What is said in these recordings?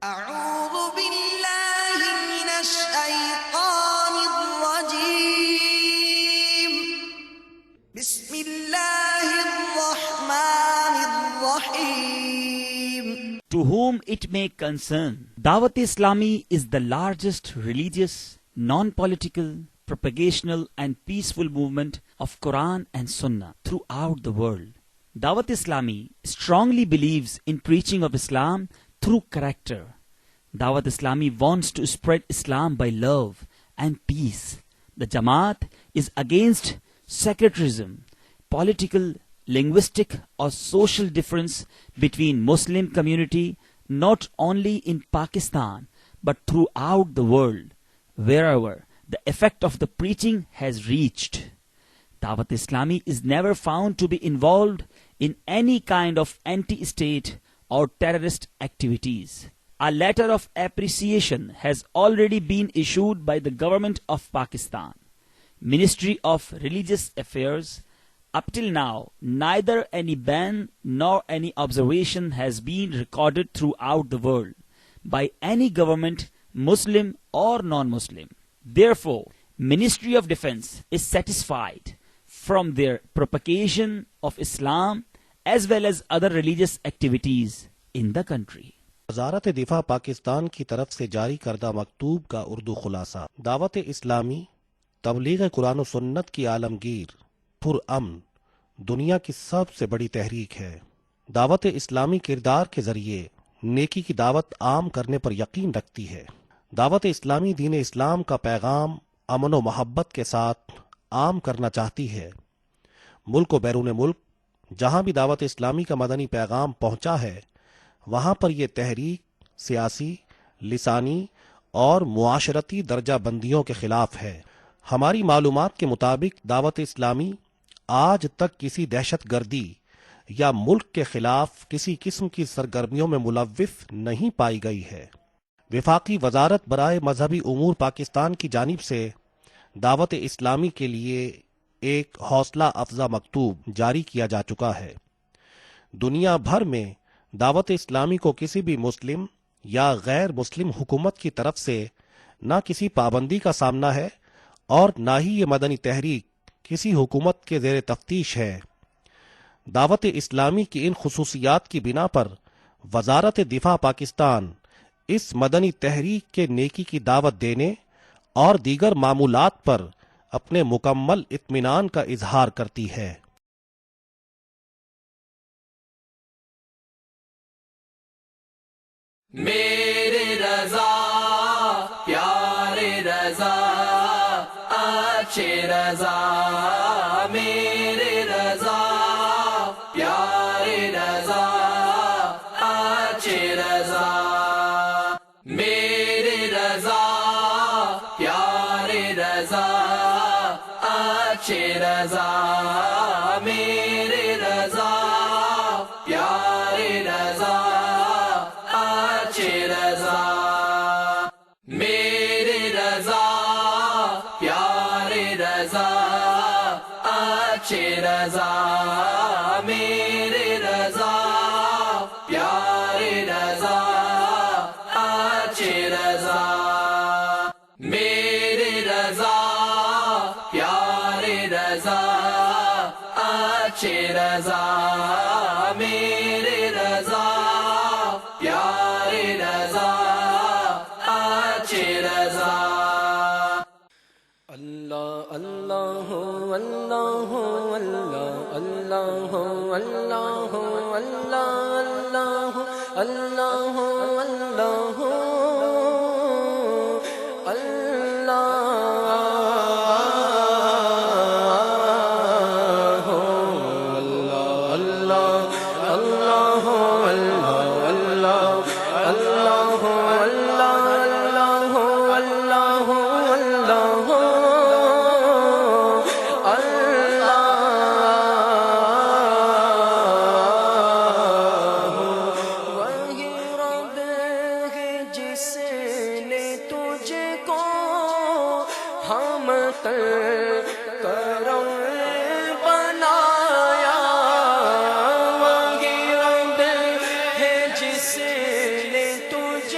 أعوذ بالله من الشيطان الرجيم بسم الله الرحمن الرحيم. To whom it may concern, Dawat Islami is the largest religious, non-political, propagational and peaceful movement of Quran and Sunnah throughout the world. Dawat Islami strongly believes in preaching of Islam through character. Dawat Islami wants to spread Islam by love and peace. The Jamaat is against sectarianism, political, linguistic or social difference between Muslim community not only in Pakistan but throughout the world, wherever the effect of the preaching has reached. Dawat Islami is never found to be involved in any kind of anti-state or terrorist activities. A letter of appreciation has already been issued by the government of Pakistan, Ministry of Religious Affairs. Up till now, neither any ban nor any observation has been recorded throughout the world by any government, Muslim or non-Muslim. Therefore, Ministry of Defense is satisfied from their propagation of Islam as well as other religious activities in the country. وزارت دفاع پاکستان کی طرف سے جاری کردہ مکتوب کا اردو خلاصہ. دعوت اسلامی تبلیغ قرآن و سنت کی عالمگیر پرامن دنیا کی سب سے بڑی تحریک ہے. دعوت اسلامی کردار کے ذریعے نیکی کی دعوت عام کرنے پر یقین رکھتی ہے. دعوت اسلامی دین اسلام کا پیغام امن و محبت کے ساتھ عام کرنا چاہتی ہے. ملک و بیرون ملک جہاں بھی دعوت اسلامی کا مدنی پیغام پہنچا ہے وہاں پر یہ تحریک سیاسی، لسانی اور معاشرتی درجہ بندیوں کے خلاف ہے. ہماری معلومات کے مطابق دعوت اسلامی آج تک کسی دہشت گردی یا ملک کے خلاف کسی قسم کی سرگرمیوں میں ملوث نہیں پائی گئی ہے. وفاقی وزارت برائے مذہبی امور پاکستان کی جانب سے دعوت اسلامی کے لیے ایک حوصلہ افزا مکتوب جاری کیا جا چکا ہے. دنیا بھر میں دعوت اسلامی کو کسی بھی مسلم یا غیر مسلم حکومت کی طرف سے نہ کسی پابندی کا سامنا ہے اور نہ ہی یہ مدنی تحریک کسی حکومت کے زیر تفتیش ہے. دعوت اسلامی کی ان خصوصیات کی بنا پر وزارت دفاع پاکستان اس مدنی تحریک کے نیکی کی دعوت دینے اور دیگر معمولات پر اپنے مکمل اطمینان کا اظہار کرتی ہے. میرے رضا پیارے رضا اچھے رضا میرے رضا پیارے رضا اچھے رضا میرے رضا پیارے رضا اچھے رضا میرے رضا پیارے رضا اچھے رضا میرے رضا پیارے رضا اچھے رضا میرے رضا پیارے رضا اچھے رضا میرے رضا پیارے رضا اچھے رضا میرے رضا پیارے رضا اچھے رضا اللہ اللہ اللہ اللہ اللہ اللہ اللہ اللہ کرم بنایا وہی رب ہے جس نے تجھ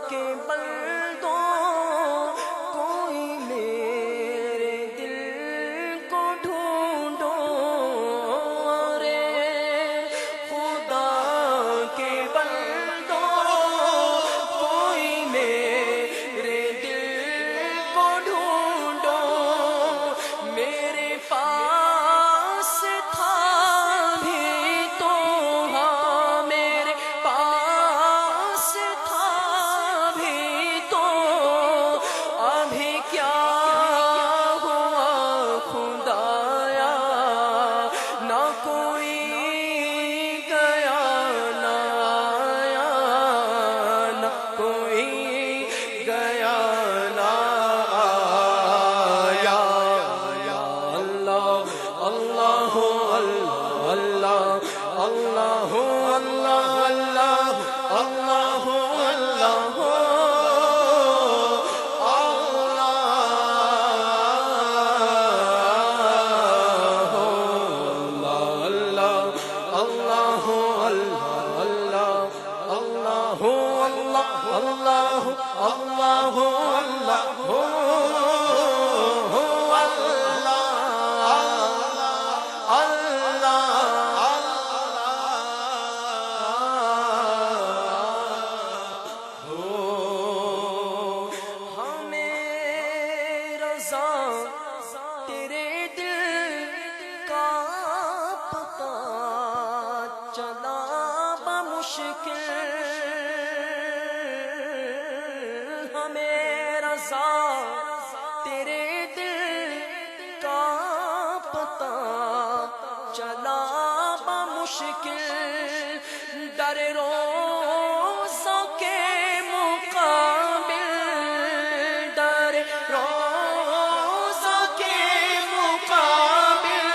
کے بل چلا بمشکل در روزوں کے مقابل، در روزوں کے مقابل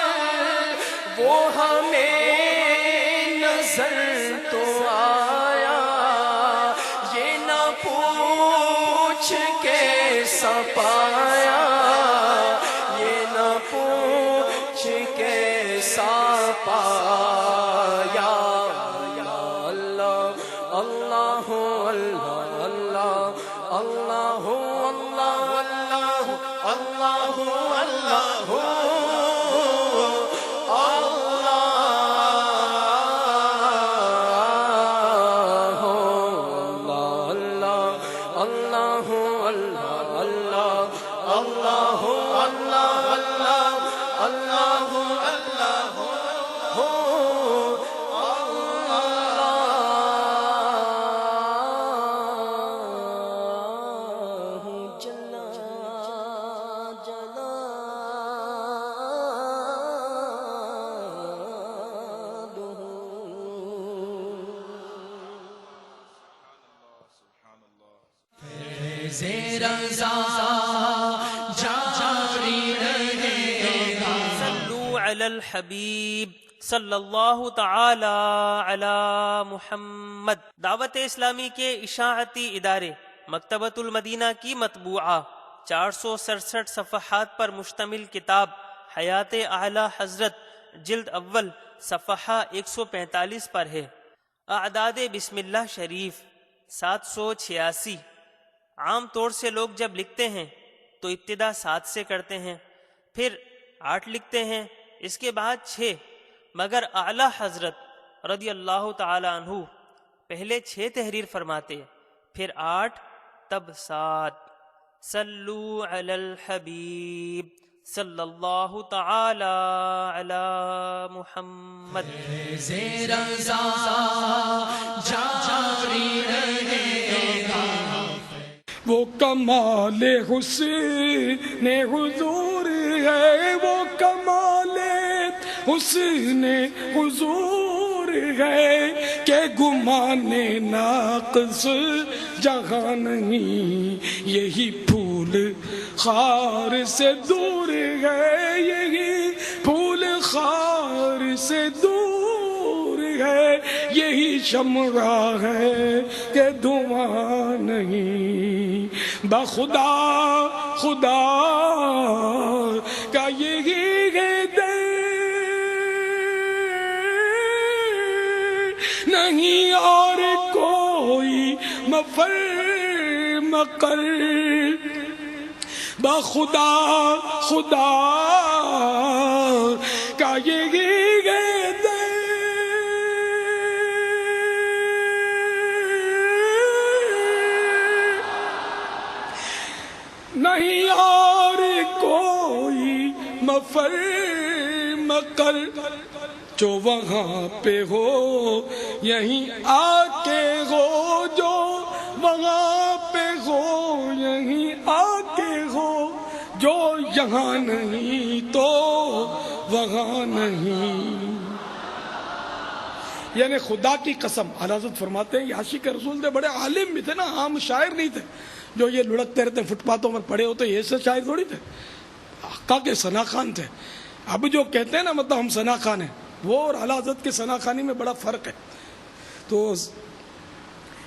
وہ ہمیں نظر تو آیا، یہ نہ پوچھ کیسا پایا، یہ نہ پوچھ کیسا پایا۔ اللہ اللہ اللہ اللہ اللہ اللہ اللہ صلو علی الحبیب صلی اللہ تعالی علی محمد۔ دعوت اسلامی کے اشاعتی ادارے مکتبۃ المدینہ کی مطبوعہ 467 صفحات پر مشتمل کتاب حیات اعلی حضرت جلد اول صفحہ 145 پر ہے۔ اعداد بسم اللہ شریف 786۔ عام طور سے لوگ جب لکھتے ہیں تو ابتدا 7 سے کرتے ہیں، پھر 8 لکھتے ہیں، اس کے بعد 6، مگر اعلی حضرت رضی اللہ تعالی عنہ پہلے 6 تحریر فرماتے، پھر 8، تب 7۔ صلو علی الحبیب صلی اللہ تعالی علی محمد۔ وہ کمال حسن حضور ہے، وہ کمال حسن حضور ہے کہ گمان ناقص جہاں نہیں، یہی پھول خار سے دور ہے، یہی پھول خار سے دور ہے، یہی شمع ہے کہ دھواں نہیں، بخدا خدا کا یہی ہے در، نہیں اور کوئی مفر مقر، بخدا خدا کا یہی ہے در، نہیں اور کوئی مفر مقر، جو وہاں پہ ہو یہیں آ کے ہو، جو وہاں پہ ہو یہیں آ کے ہو، جو یہاں نہیں تو وہاں نہیں۔ یعنی خدا کی قسم، اعلیٰ حضرت فرماتے ہیں یہ عاشق رسول تھے، بڑے عالم بھی تھے نا، عام شاعر نہیں تھے جو یہ لڑکتے رہتے فٹ پاتھوں پر پڑے ہوتے، یہ سے شاعر تھوڑی تھے، حقا کے ثنا خان تھے۔ اب جو کہتے ہیں نا مطلب ہم ثنا خان ہیں، وہ اور اعلیٰ حضرت کے ثنا خانی میں بڑا فرق ہے۔ تو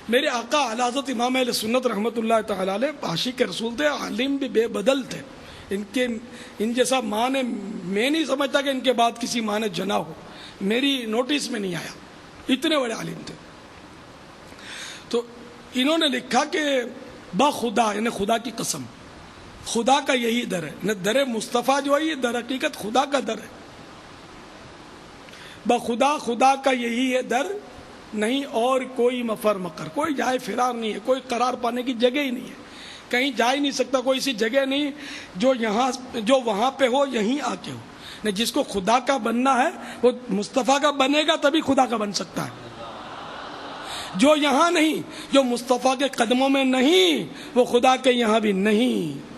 میرے آقا اعلیٰ حضرت امام اہل سنت رحمۃ اللہ تعالی علیہ عاشق رسول تھے، عالم بھی بے بدل تھے، ان جیسا ماں نے، میں نہیں سمجھتا کہ ان کے بعد کسی ماں نے جنا ہو، میری نوٹس میں نہیں آیا، اتنے بڑے عالم تھے۔ تو انہوں نے لکھا کہ بخدا، یعنی خدا کی قسم، خدا کا یہی در ہے، در مصطفیٰ جو ہے یہ در حقیقت خدا کا در ہے، بخدا خدا کا یہی ہے در، نہیں اور کوئی مفر مقر، کوئی جائے فرار نہیں ہے، کوئی قرار پانے کی جگہ ہی نہیں ہے، کہیں جا ہی نہیں سکتا، کوئی ایسی جگہ نہیں جو وہاں پہ ہو یہیں آ کے ہو۔ جس کو خدا کا بننا ہے وہ مصطفیٰ کا بنے گا تبھی خدا کا بن سکتا ہے، جو یہاں نہیں، جو مصطفیٰ کے قدموں میں نہیں، وہ خدا کے یہاں بھی نہیں۔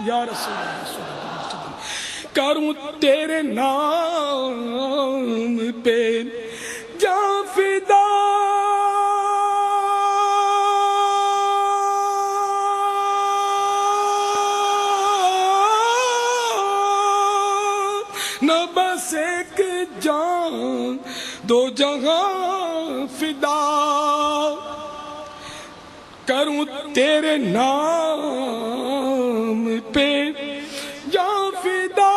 یا رسول اللہ صلی اللہ علیہ وسلم، کروں تیرے نام پہ جان فدا، نہ بس ایک جان دو جہاں فدا، کروں تیرے نام پہ جان فدا،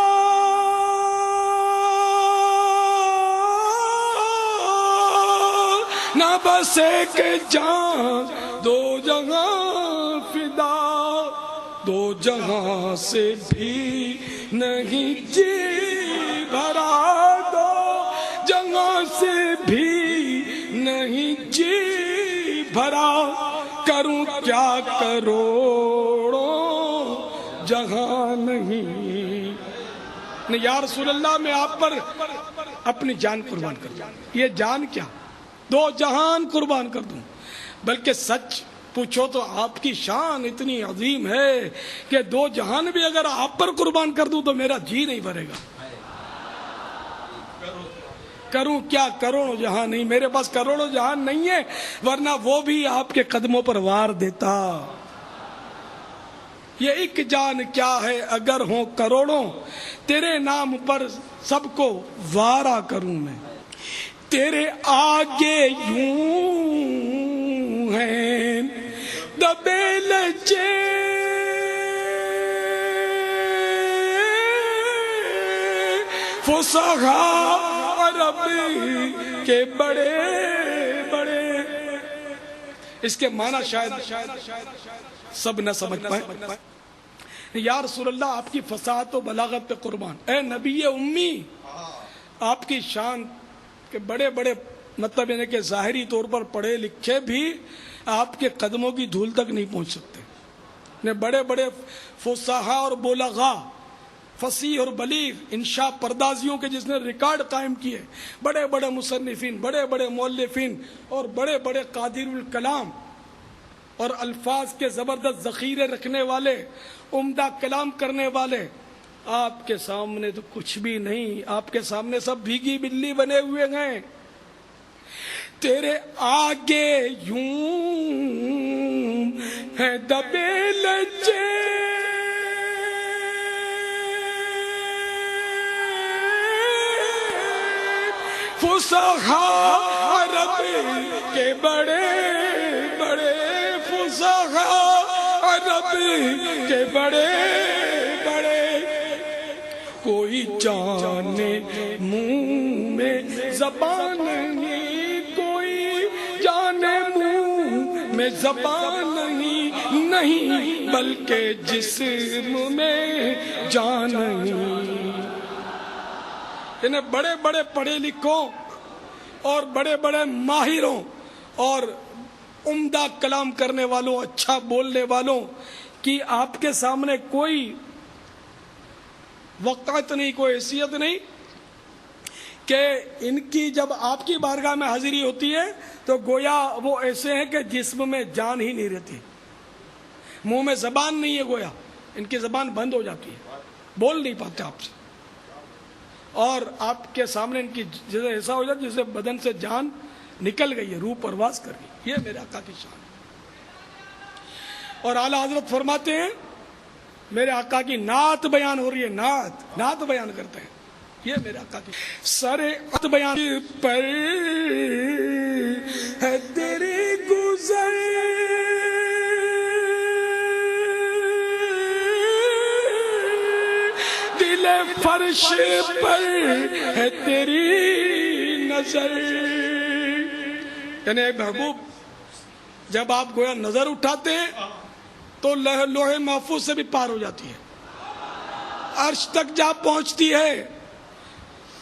نہ بس ایک جان دو جہاں فدا، دو جہاں سے بھی نہیں جی بھرا، دو جہاں سے بھی نہیں جی بھرا، کروں کیا کروڑوں جہاں نہیں، یا رسول اللہ میں آپ پر اپنی جان قربان کر دوں، یہ جان کیا دو جہان قربان کر دوں، بلکہ سچ پوچھو تو آپ کی شان اتنی عظیم ہے کہ دو جہان بھی اگر آپ پر قربان کر دوں تو میرا جی نہیں بھرے گا۔ کروں کیا کروڑوں جہاں نہیں، میرے پاس کروڑوں جہاں نہیں ہے، ورنہ وہ بھی آپ کے قدموں پر وار دیتا۔ یہ ایک جان کیا ہے اگر ہوں کروڑوں، تیرے نام پر سب کو وارا کروں میں، تیرے آگے یوں ہیں دبے لچے فصحاء عرب کے بڑے بڑے، اس کے معنی شاید سب نہ سمجھ پائے۔ یا رسول اللہ آپ کی فصاحت و بلاغت پہ قربان، اے نبی امی، آپ کی شان کہ بڑے بڑے مطلب یعنی کہ ظاہری طور پر پڑھے لکھے بھی آپ کے قدموں کی دھول تک نہیں پہنچ سکتے، بڑے بڑے فصحاء اور بلغاء، فصیح اور بلیغ انشاء پردازیوں کے جس نے ریکارڈ قائم کیے، بڑے بڑے مصنفین، بڑے بڑے مؤلفین اور بڑے بڑے قادر الکلام اور الفاظ کے زبردست ذخیرے رکھنے والے، عمدہ کلام کرنے والے، آپ کے سامنے تو کچھ بھی نہیں، آپ کے سامنے سب بھیگی بلی بنے ہوئے ہیں۔ تیرے آگے یوں ہے دبے لچے فصحاء عرب کے بڑے بڑے، فصحاء عرب کے بڑے بڑے، کوئی جانے منہ میں زبان نہیں، کوئی جانے منہ میں زبان نہیں، بلکہ جسم میں جان نہیں۔ انہیں بڑے بڑے پڑھے لکھوں اور بڑے بڑے ماہروں اور عمدہ کلام کرنے والوں، اچھا بولنے والوں کی آپ کے سامنے کوئی وقت نہیں، کوئی حیثیت نہیں کہ ان کی جب آپ کی بارگاہ میں حاضری ہوتی ہے تو گویا وہ ایسے ہیں کہ جسم میں جان ہی نہیں رہتی، منہ میں زبان نہیں ہے، گویا ان کی زبان بند ہو جاتی ہے، بول نہیں پاتے آپ سے، اور آپ کے سامنے ان کی جیسے ایسا ہو جاتا جیسے بدن سے جان نکل گئی ہے، روح پرواز کر گئی۔ یہ میرے آقا کی شان ہے۔ اور اعلیٰ حضرت فرماتے ہیں میرے آقا کی نعت بیان ہو رہی ہے، نعت بیان کرتے ہیں، یہ میرے آقا کی سر عت بیان پر ہے تیری گزر، دل فرش پر ہے تیری نظر، یعنی محبوب جب آپ گویا نظر اٹھاتے ہیں تو لوح محفوظ سے بھی پار ہو جاتی ہے، عرش تک جا پہنچتی ہے،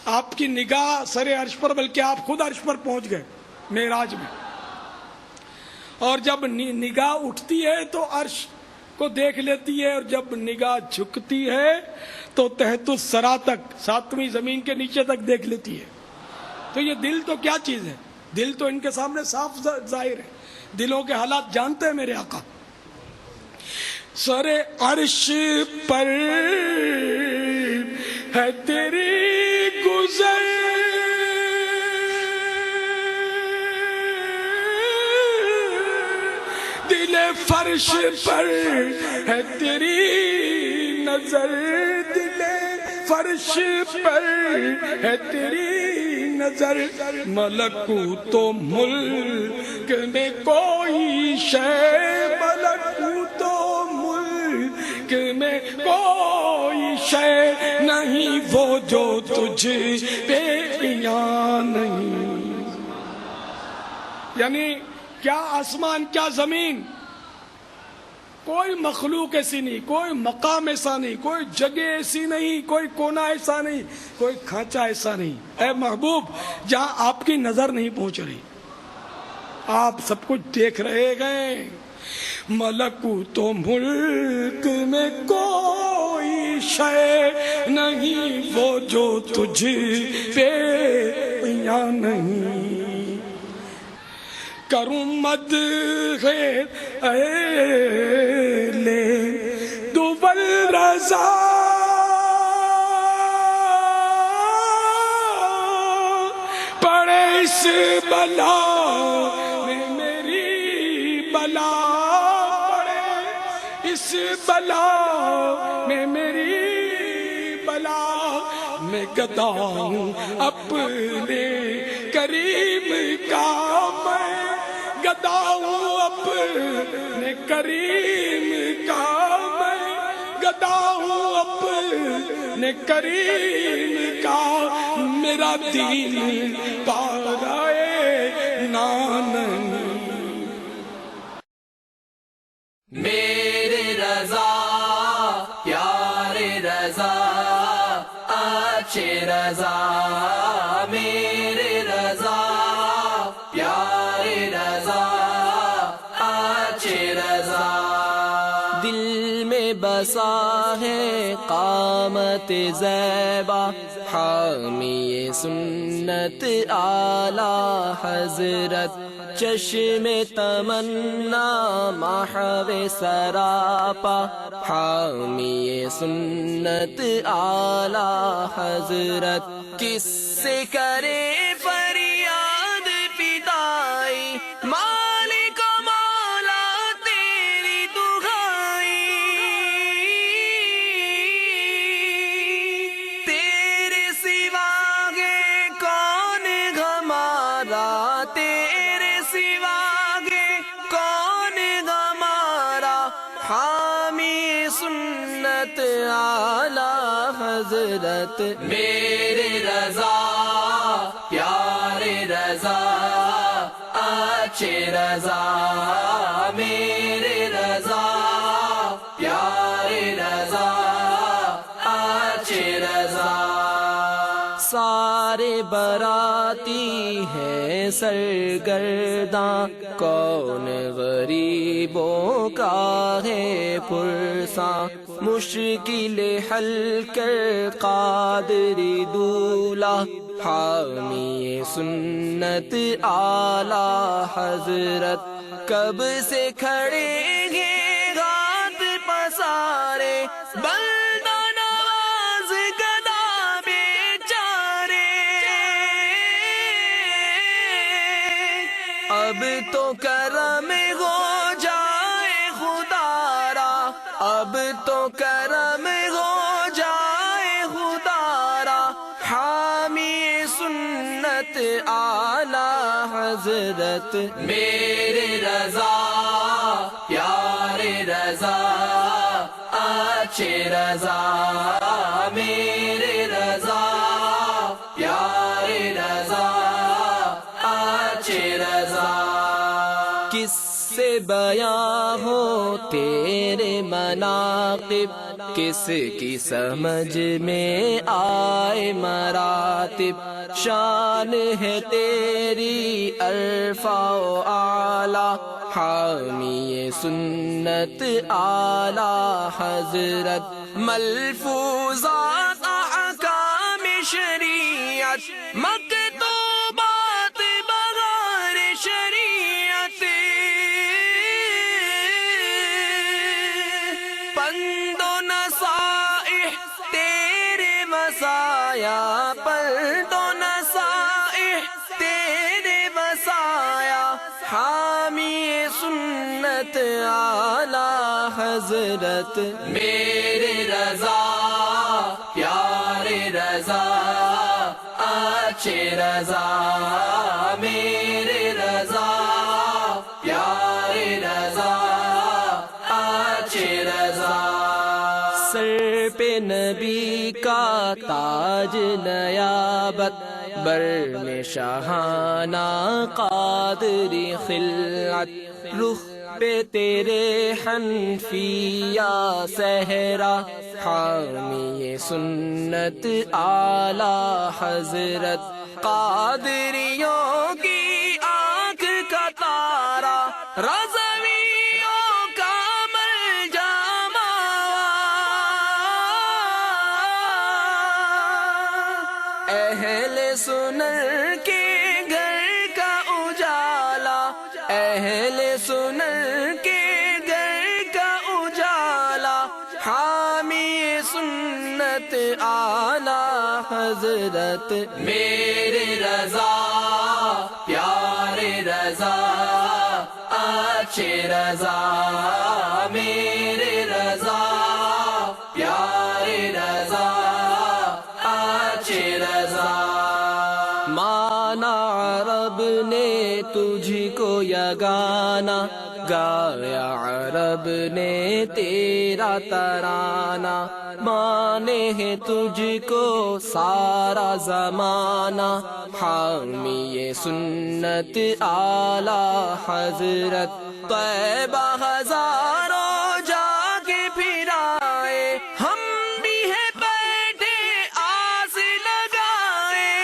آپ کی نگاہ سر عرش پر، بلکہ آپ خود عرش پر پہنچ گئے معراج میں، اور جب نگاہ اٹھتی ہے تو عرش کو دیکھ لیتی ہے، اور جب نگاہ جھکتی ہے تو تحت الثری تک، ساتویں زمین کے نیچے تک دیکھ لیتی ہے۔ تو یہ دل تو کیا چیز ہے، دل تو ان کے سامنے صاف ظاہر ہے، دلوں کے حالات جانتے ہیں میرے آقا۔ سر عرش پر ہے تیری گزر، دل فرش پر ہے تیری نظر، دل فرش پر ہے تیری نظر، ملکوت و ملک میں کوئی شے، ملکوت و ملک میں کوئی شے نہیں وہ جو تجھ پہ عیاں نہیں۔ یعنی کیا آسمان کیا زمین، کوئی مخلوق ایسی نہیں، کوئی مقام ایسا نہیں، کوئی جگہ ایسی نہیں، کوئی کونا ایسا نہیں، کوئی کھانچا ایسا نہیں اے محبوب جہاں آپ کی نظر نہیں پہنچ رہی، آپ سب کچھ دیکھ رہے گئے۔ ملکوت و ملک میں کوئی شے نہیں وہ جو تجھ پہ عیاں نہیں، کروں مد غیر لے دول رضا، پڑے اس بلا میں میری بلا، پڑے اس بلا میں میری بلا، میں گدا ہوں اپنے کریم کا، میں گدا ہوں اپنے کریم کا، میں گدا ہوں اپنے کریم کا، میرا دین پارائے نان، میرے رضا پیارے رضا اچھے رضا، میرے رضا پیارے رضا اچھے رضا، دل میں بسا ہے قامت زیبا، حامی سنت اعلی حضرت، چشم تمنا محو سراپا، حامی سنت اعلی حضرت، کس سے کرے فریاد پیدائی، مالک مولا تیری دعائی، تیرے سوا ہے کون ہمارا، تیرے سوا ہے کون ہمارا، حامی سنت اعلی حضرت، میرے رضا پیارے رضا اچھے رضا، میرے رضا پیارے رضا اچھے رضا، سارے براتی ہیں سرگرداں، کون غریبوں کا ہے پرساں، مشکل حل کر قادری دولا، حامی سنت اعلی حضرت، کب سے کھڑے ہیں ہاتھ پسارے، بندہ نواز گدا بیچارے، اب تو کرم ہو جائے خدا را، اب تو کرم ہو جائے خدا را، حامی سنت اعلی حضرت، میرے رضا پیارے رضا اچھے رضا، میرے رضا پیارے رضا اچھے رضا، کس سے بیاں ہو تیرے مناقب، کس کی سمجھ میں آئے مراتب، شان ہے تیری ارفع و اعلی، حامی سنت اعلی حضرت، ملفوظات احکام شریعت، مکتوبات بغیر شریعت، تیرے وصایا پر تو نصائح تیرے وصایا حامی سنت اعلی حضرت میرے رضا پیارے رضا اچھے رضا میرے رضا پیارے رضا اچھے رضا سر پہ نبی کا تاج نیابت بر میں شاہانہ قادری خلعت رخ پہ تیرے حنفیہ صحرا حامی سنت اعلی حضرت قادریوں کی آنکھ کا تارا رضویوں کا ملجامہ اہل سنن کے گھر کا اجالا اہل سنن کے گھر کا اجالا حامی سنت اعلی حضرت میرے رضا پیارے رضا اچھے رضا میرے رضا پیارے رضا اچھے رضا مانا عرب نے تجھ کو یگانا گایا عرب نے تیرا ترانہ مانے ہے تجھ کو سارا زمانہ حامی سنت اعلی حضرت طیبہ ہزاروں جا کے پھر آئے ہم بھی ہیں بیٹھے آس لگائے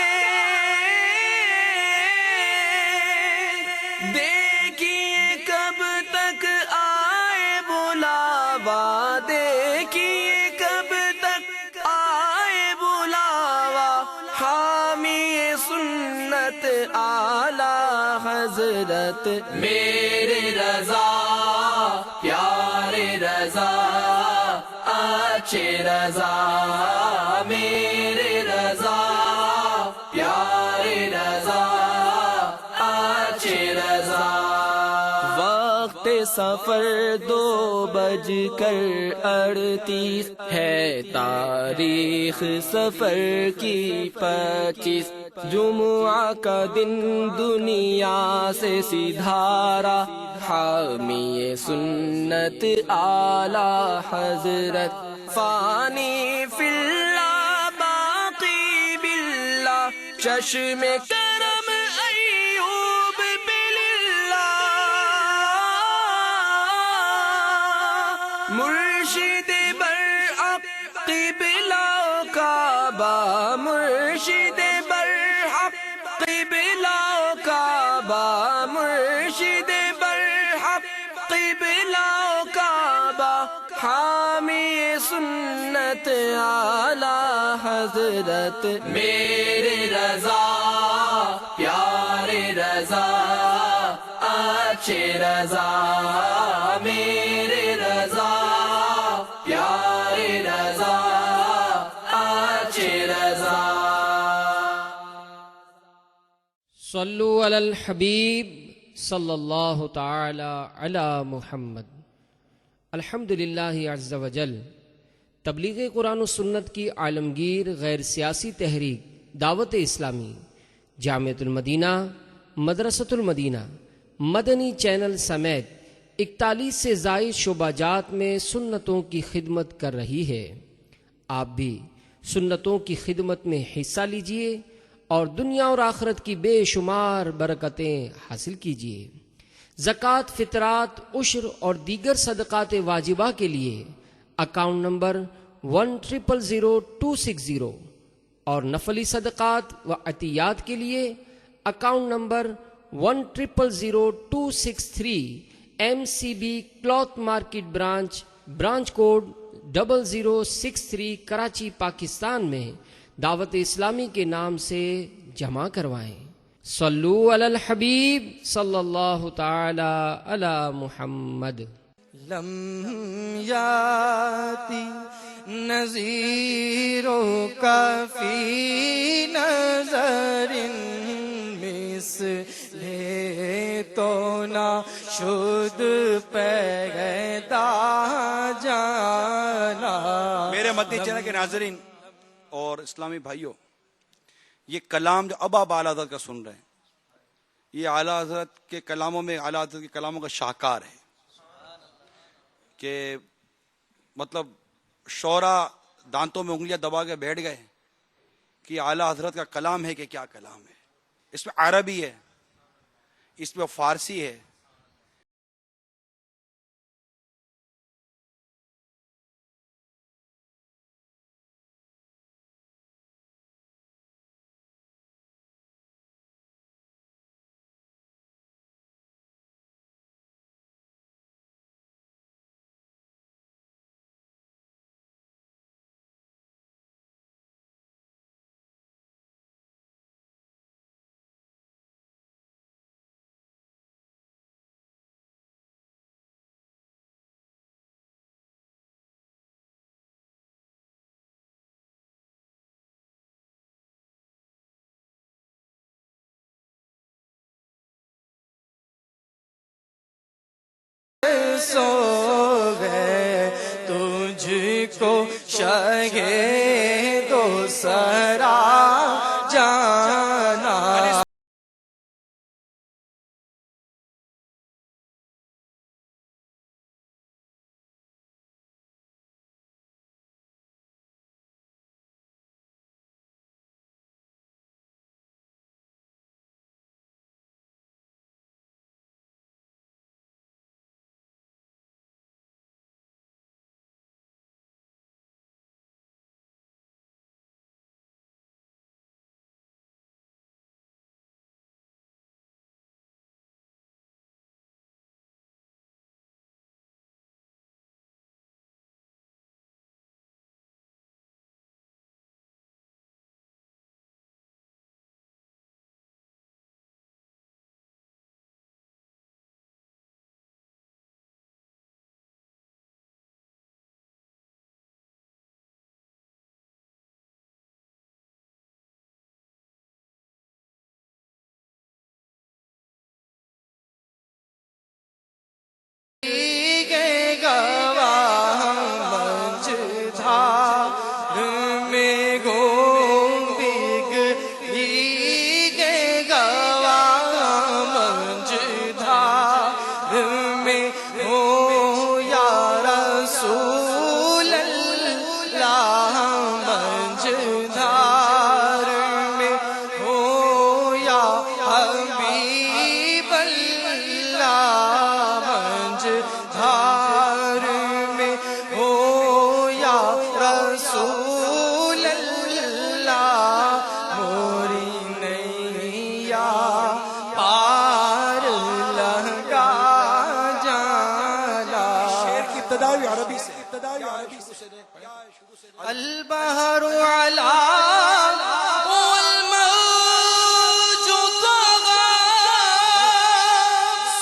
دیکھیے کب تک آئے بلاوا دیکھیے کب تک آئے بلاوا حامی سنت اعلی حضرت میرے رضا پیارے رضا اچھے رضا میرے رضا پیارے رضا اچھے رضا وقت سفر 2:38 ہے تاریخ سفر کی 25 جمعہ کا دن دنیا سے سدھارا حامی سنت اعلی حضرت فانی فی اللہ باقی باللہ چشم کرم ایوب باللہ مرشد برحق قبلہ کعبہ مرشد برحق قبلہ کعبہ مرشد برحق قبلہ کعبہ حامی سنت اعلی حضرت میرے رضا پیارے رضا اچھے رضا میرے رضا پیارے رضا اچھے رضا صلو علی الحبیب صلی اللہ تعالی علی محمد۔ الحمدللہ عز و جل تبلیغ قرآن و سنت کی عالمگیر غیر سیاسی تحریک دعوت اسلامی جامعۃ المدینہ مدرسۃ المدینہ مدنی چینل سمیت 41 سے زائد شعبہ جات میں سنتوں کی خدمت کر رہی ہے۔ آپ بھی سنتوں کی خدمت میں حصہ لیجئے اور دنیا اور آخرت کی بے شمار برکتیں حاصل کیجیے۔ زکوٰۃ، فطرات، عشر اور دیگر صدقات واجبہ کے لیے اکاؤنٹ نمبر 1000260 اور نفلی صدقات و عطیات کے لیے account number 1000263 MCB cloth market branch code 0063 Karachi Pakistan میں دعوت اسلامی کے نام سے جمع کروائیں۔ صلو علی الحبیب صلی اللہ تعالی علی محمد۔ لم یاتی نظیروں کا فی نظر مثل تو نہ شد پیدا جانا. میرے مدنی چینل کے ناظرین اور اسلامی بھائیوں، یہ کلام جو اب آپ اعلیٰ حضرت کا سن رہے ہیں، یہ اعلیٰ حضرت کے کلاموں میں اعلیٰ حضرت کے کلاموں کا شاہکار ہے کہ مطلب شعرا دانتوں میں انگلیاں دبا کے بیٹھ گئے کہ اعلیٰ حضرت کا کلام ہے کہ کیا کلام ہے. اس میں عربی ہے، اس میں فارسی ہے، سو گئے تجھ کو شہ دو سرا جانا. عربی سے البحر علا والموج طغى.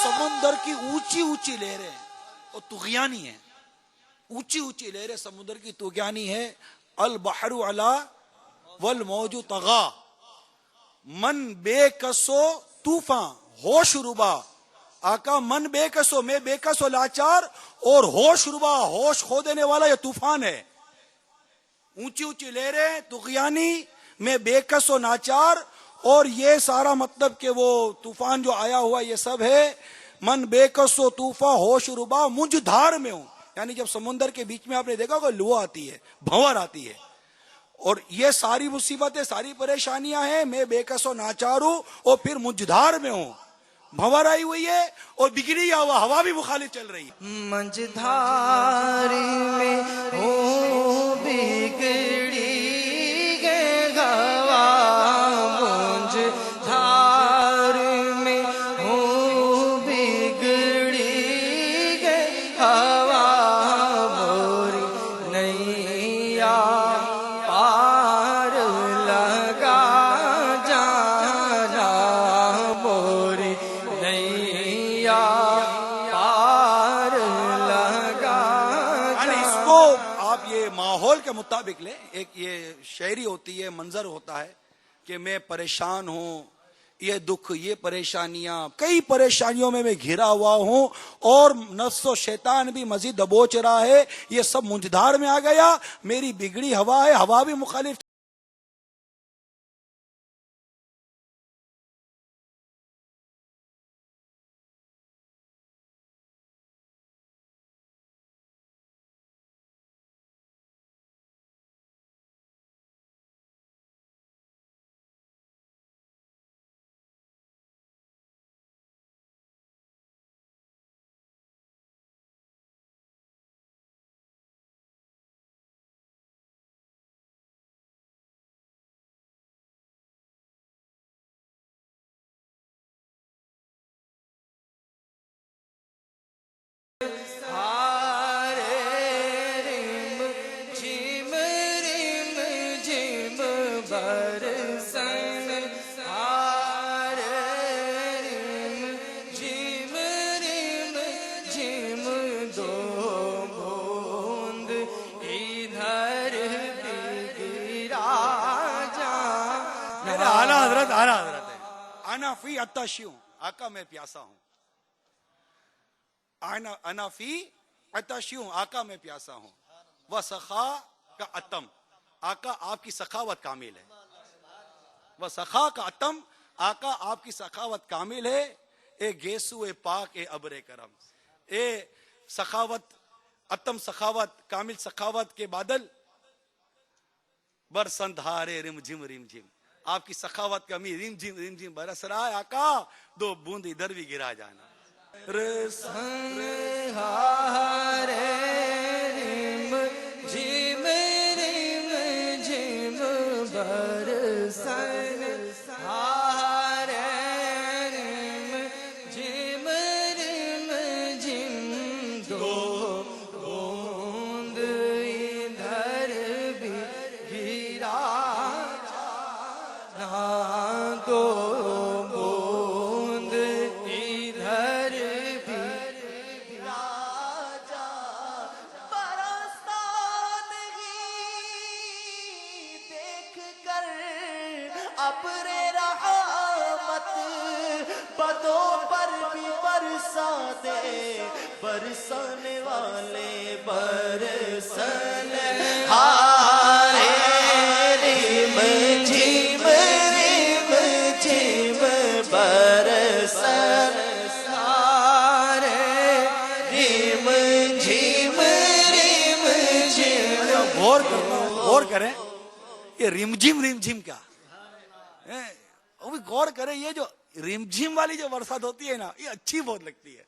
سمندر کی اونچی اونچی لہریں اور طغیانی ہیں، اونچی اونچی لہریں سمندر کی طغیانی ہے. البحر علا والموج طغى، من بے کسو طوفان ہوش ربا. آقا من بے کسو، میں بے کس و لاچار، اور ہوش ربا ہوش کھو دینے والا یہ طوفان ہے. اونچی اونچی لہریں طغیانی، میں بے کس و ناچار، اور یہ سارا مطلب کہ وہ طوفان جو آیا ہوا یہ سب ہے. من بے کس و طوفان ہوش ربا مجھ دھار میں ہوں. یعنی جب سمندر کے بیچ میں آپ نے دیکھا کہ لو آتی ہے، بھنور آتی ہے، اور یہ ساری مصیبتیں ساری پریشانیاں ہیں، میں بے کس و ناچار ہوں اور پھر مجھ دھار میں ہوں. بھنور آئی ہوئی ہے اور بگڑی ہوا بھی مخالف چل رہی ہے. منجدھاری میں ہوں بگڑی گئے ہوا، منجدھار میں ہوں بگڑی گئے ہوا، موری نیا پار لگا جانا، موری نیا پار لگا. یعنی اس کو آپ یہ ماحول کے مطابق لیں. ایک یہ شاعری ہوتی ہے, منظر ہوتا ہے کہ میں پریشان ہوں, یہ دکھ, یہ پریشانیاں, کئی پریشانیوں میں گھرا ہوا ہوں, اور نفس و شیطان بھی مزید دبوچ رہا ہے, یہ سب منجدھار میں آ گیا, میری بگڑی ہوا ہے, ہوا بھی مخالف. آنا حضرت ہے. آنا فی عطشی ہوں, آقا میں پیاسا ہوں. آنا فی عطشی ہوں, آقا میں پیاسا ہوں. وہ سخا کا اتم, آقا آپ کی سخاوت کامل ہے. وہ سخا کا اتم, آقا آپ کی سخاوت کامل ہے. اے گیسو اے پاک اے ابر کرم, اے سخاوت, اتم سخاوت, کامل سخاوت کے بادل برسندھارے رم جھم رم جھم. آپ کی سخاوت کا می رم جھم برس رہا ہے. آقا دو بوند ادھر بھی گرا جانا. ابرے رحمت بدوں پر بھی برسا دے, برسانے والے برسنے ہارے ریم جھیم برسن ہارے ریم جھیم. غور کریں یہ رم جھم کیا, وہ بھی غور کریں. یہ جو رم جھم والی جو برسات ہوتی ہے نا, یہ اچھی بہت لگتی ہے,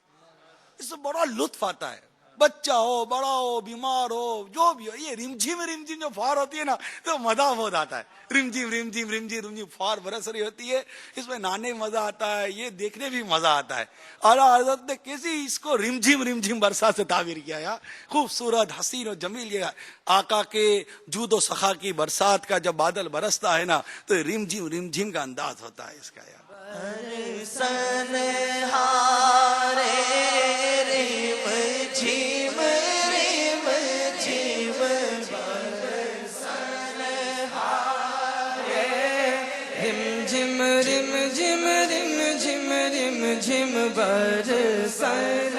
اس سے بڑا لطف آتا ہے. بچہ ہو, بڑا ہو, بیمار ہو, جو بھی ہو, یہ رم جھم جو فار ہوتی ہے نا, تو مزہ بہت آتا ہے. رم جھم فار برس رہی ہوتی ہے, اس میں نہانے میں مزہ آتا ہے, یہ دیکھنے بھی مزہ آتا ہے. اعلیٰ حضرت نے کیسی اس کو رم جھم برسات سے تعبیر کیا ہے, خوبصورت, حسین و جمیل. یہ آقا کے جود و سخا کی برسات کا جب بادل برستا ہے نا, تو رم جھم کا انداز ہوتا ہے اس کا یار. برسن ہارے ریم جھیم برسن ہارے رم جھم برسن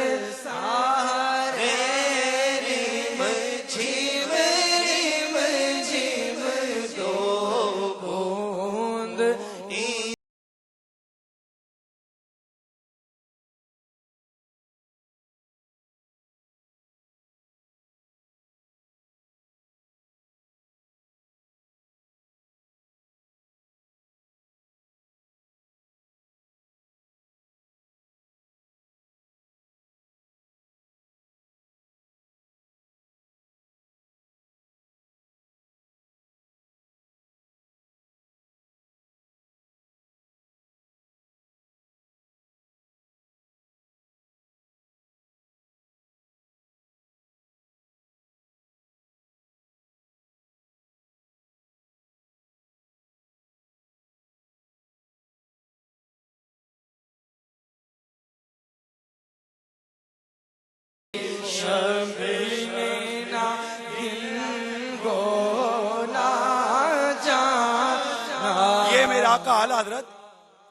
آقا اعلی حضرت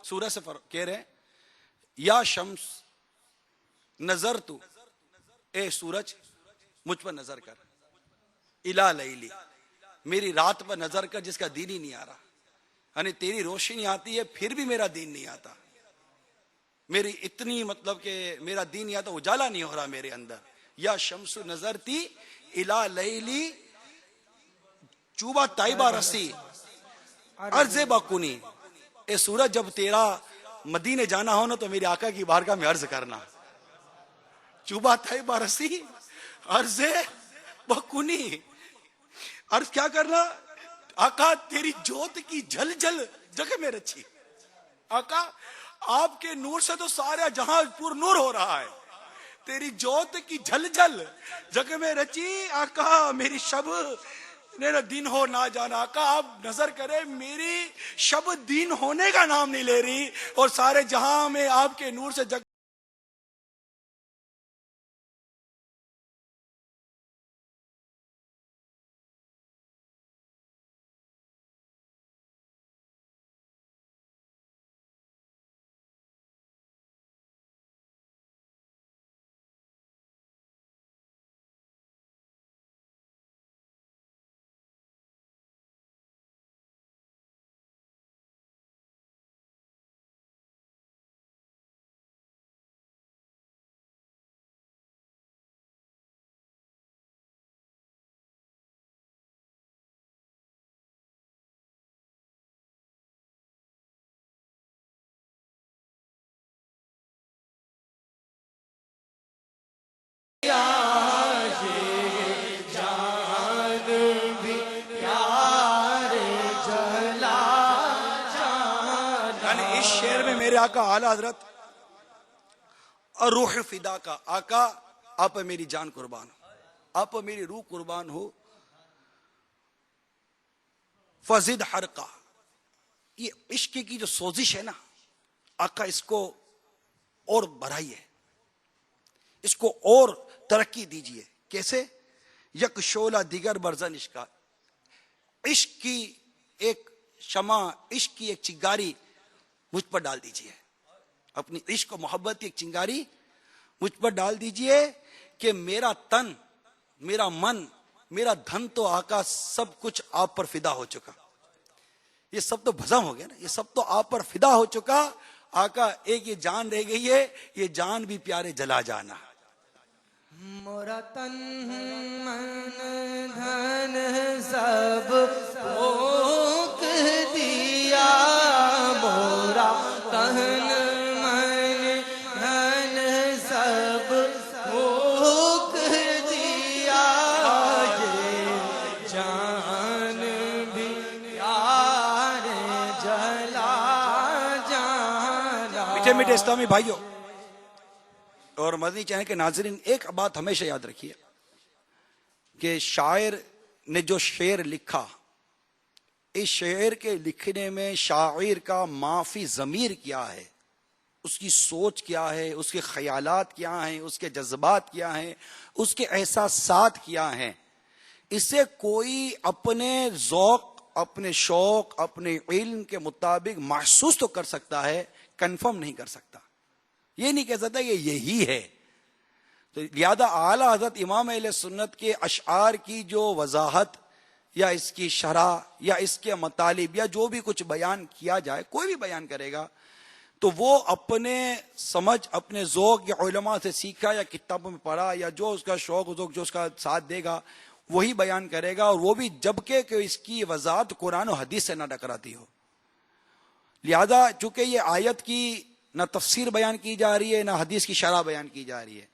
سورہ سے کہہ رہے ہیں یا شمس نظر تو، اے سورج مجھ پر نظر کر، الا لیلی، میری رات پر نظر کر جس کا دین ہی نہیں آ رہا. یعنی تیری روشنی آتی ہے پھر بھی میرا دین نہیں آتا، میری اتنی مطلب کہ میرا دین نہیں آتا، اجالا نہیں ہو رہا میرے اندر. یا شمس نظر تی الا لیلی چوبا طیبہ رسی عرض بکنی. اے سورج جب تیرا مدینے جانا ہو نا تو میری آقا کی بارگاہ میں عرض کرنا، چوبا طیبہ رسی عرض بکنی. عرض کیا کرنا؟ آقا تیری جوت کی جھل جھل جگہ میں رچی. آقا آپ کے نور سے تو سارا جہاں پور نور ہو رہا ہے، تیری جوت کی جھل جھل جگہ میں رچی. آقا میری شب میرا دین ہو نہ جانا. آقا آپ نظر کرے میری شب دین ہونے کا نام نہیں لے رہی اور سارے جہاں میں آپ کے نور سے جگ اس شعر میں میرے آقا اعلی حضرت اور روح فدا کا، آقا آپ میری جان قربان ہو، آپ میری روح قربان ہو. فزد حرقہ، یہ عشق کی جو سوزش ہے نا آقا اس کو اور بڑھائیے، اس کو اور ترقی دیجئے. کیسے؟ یک شعلہ دیگر برزن عشق، عشق کی ایک شمع، عشق کی ایک چنگاری مجھ پر ڈال دیجئے، اپنی عشق و محبت کی ایک چنگاری مجھ پر ڈال دیجئے کہ میرا تن، میرا من، میرا دھن تو آقا سب کچھ آپ پر فدا ہو چکا. یہ سب تو بھسم ہو گیا نا، یہ سب تو آپ پر فدا ہو چکا. آقا ایک یہ جان رہ گئی ہے، یہ جان بھی پیارے جلا جانا. مورا تن من دھن سب پھونک دیا، مورا تن من دھن سب پھونک دیا، یہ جان بھی پیارے جلا جانا. میٹھے میٹھے اسلامی بھائیوں اور مدنی چینل کے ناظرین، ایک بات ہمیشہ یاد رکھیے کہ شاعر نے جو شعر لکھا، اس شعر کے لکھنے میں شاعر کا معافی ضمیر کیا ہے، اس کی سوچ کیا ہے، اس کے خیالات کیا ہیں، اس کے جذبات کیا ہیں، اس کے احساسات کیا ہیں، اسے کوئی اپنے ذوق، اپنے شوق، اپنے علم کے مطابق محسوس تو کر سکتا ہے، کنفرم نہیں کر سکتا. یہ نہیں کہہ سکتا کہ یہی ہے. تو لہذا اعلیٰ حضرت امام اہل سنت کے اشعار کی جو وضاحت یا اس کی شرح یا اس کے مطالب یا جو بھی کچھ بیان کیا جائے، کوئی بھی بیان کرے گا تو وہ اپنے سمجھ، اپنے ذوق یا علماء سے سیکھا یا کتابوں میں پڑھا یا جو اس کا شوق و ذوق جو اس کا ساتھ دے گا وہی بیان کرے گا، اور وہ بھی جبکہ کہ اس کی وضاحت قرآن و حدیث سے نہ ٹکراتی ہو. لہذا چونکہ یہ آیت کی نہ تفسیر بیان کی جا رہی ہے نہ حدیث کی شرح بیان کی جا رہی ہے،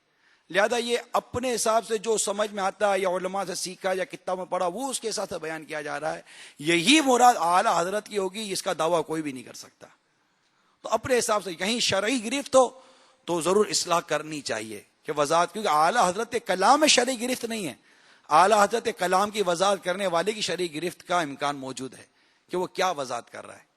لہذا یہ اپنے حساب سے جو سمجھ میں آتا ہے یا علماء سے سیکھا یا کتاب میں پڑھا وہ اس کے حساب سے بیان کیا جا رہا ہے. یہی مراد اعلیٰ حضرت کی ہوگی، اس کا دعویٰ کوئی بھی نہیں کر سکتا. تو اپنے حساب سے کہیں شرعی گرفت ہو تو ضرور اصلاح کرنی چاہیے کہ وضاحت، کیونکہ اعلیٰ حضرت کلام میں شرعی گرفت نہیں ہے، اعلیٰ حضرت کلام کی وضاحت کرنے والے کی شرعی گرفت کا امکان موجود ہے کہ وہ کیا وضاحت کر رہا ہے.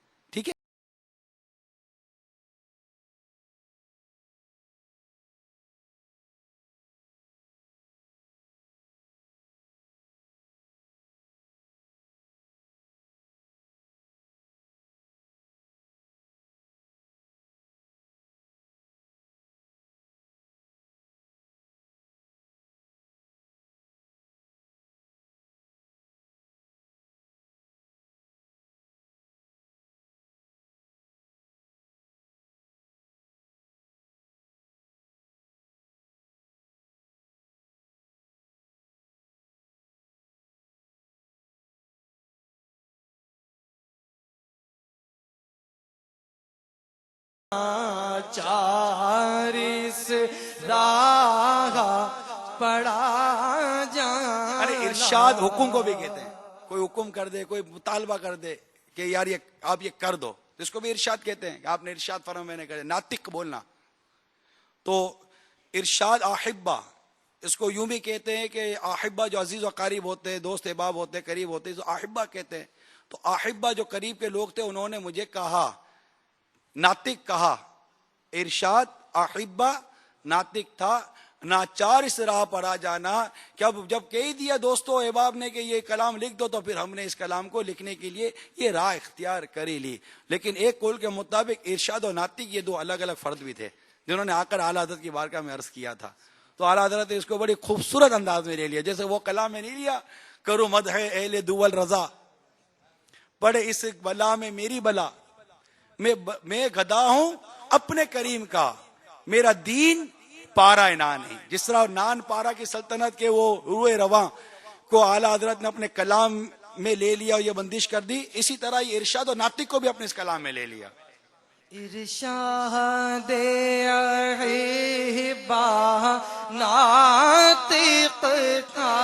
چاریس راہ پڑا جانا. ارے ارشاد حکم کو بھی کہتے ہیں. کوئی حکم کر دے, کوئی مطالبہ کر دے کہ یار یہ آپ یہ کر دو, تو اس کو بھی ارشاد کہتے ہیں کہ آپ نے ارشاد فرما میں نے کر دیا. ناطق بولنا. تو ارشاد احبہ, اس کو یوں بھی کہتے ہیں کہ احبہ جو عزیز و قریب ہوتے ہیں, دوست احباب ہوتے ہیں, قریب ہوتے ہیں, تو احبہ کہتے ہیں. تو احبہ جو قریب کے لوگ تھے انہوں نے مجھے کہا, ناطق کہا. ارشاد احبہ ناطق تھا. ناچار اس راہ پر آ جانا, کہ اب جب کہہ دیا دوستوں احباب نے کہ یہ کلام لکھ دو, تو پھر ہم نے اس کلام کو لکھنے کے لیے یہ راہ اختیار کری لی. لیکن ایک قول کے مطابق ارشاد و ناطق یہ دو الگ الگ فرد بھی تھے جنہوں نے آ کر اعلیٰ حضرت کی بارگاہ میں عرض کیا تھا. تو اعلیٰ حضرت نے اس کو بڑی خوبصورت انداز میں لے لیا. جیسے وہ کلام میں نہیں لیا, کرو مدح اہل دول رضا, پڑھے اس بلا میں میری بلا, میں گدا ہوں اپنے کریم کا, میرا دین پارا نان ہے. جس طرح نان پارا کی سلطنت کے وہ روئے رواں کو اعلیٰ حضرت نے اپنے کلام میں لے لیا اور یہ بندش کر دی, اسی طرح یہ ارشاد و ناطق کو بھی اپنے اس کلام میں لے لیا. ارشاد احبہ ناطق تھا,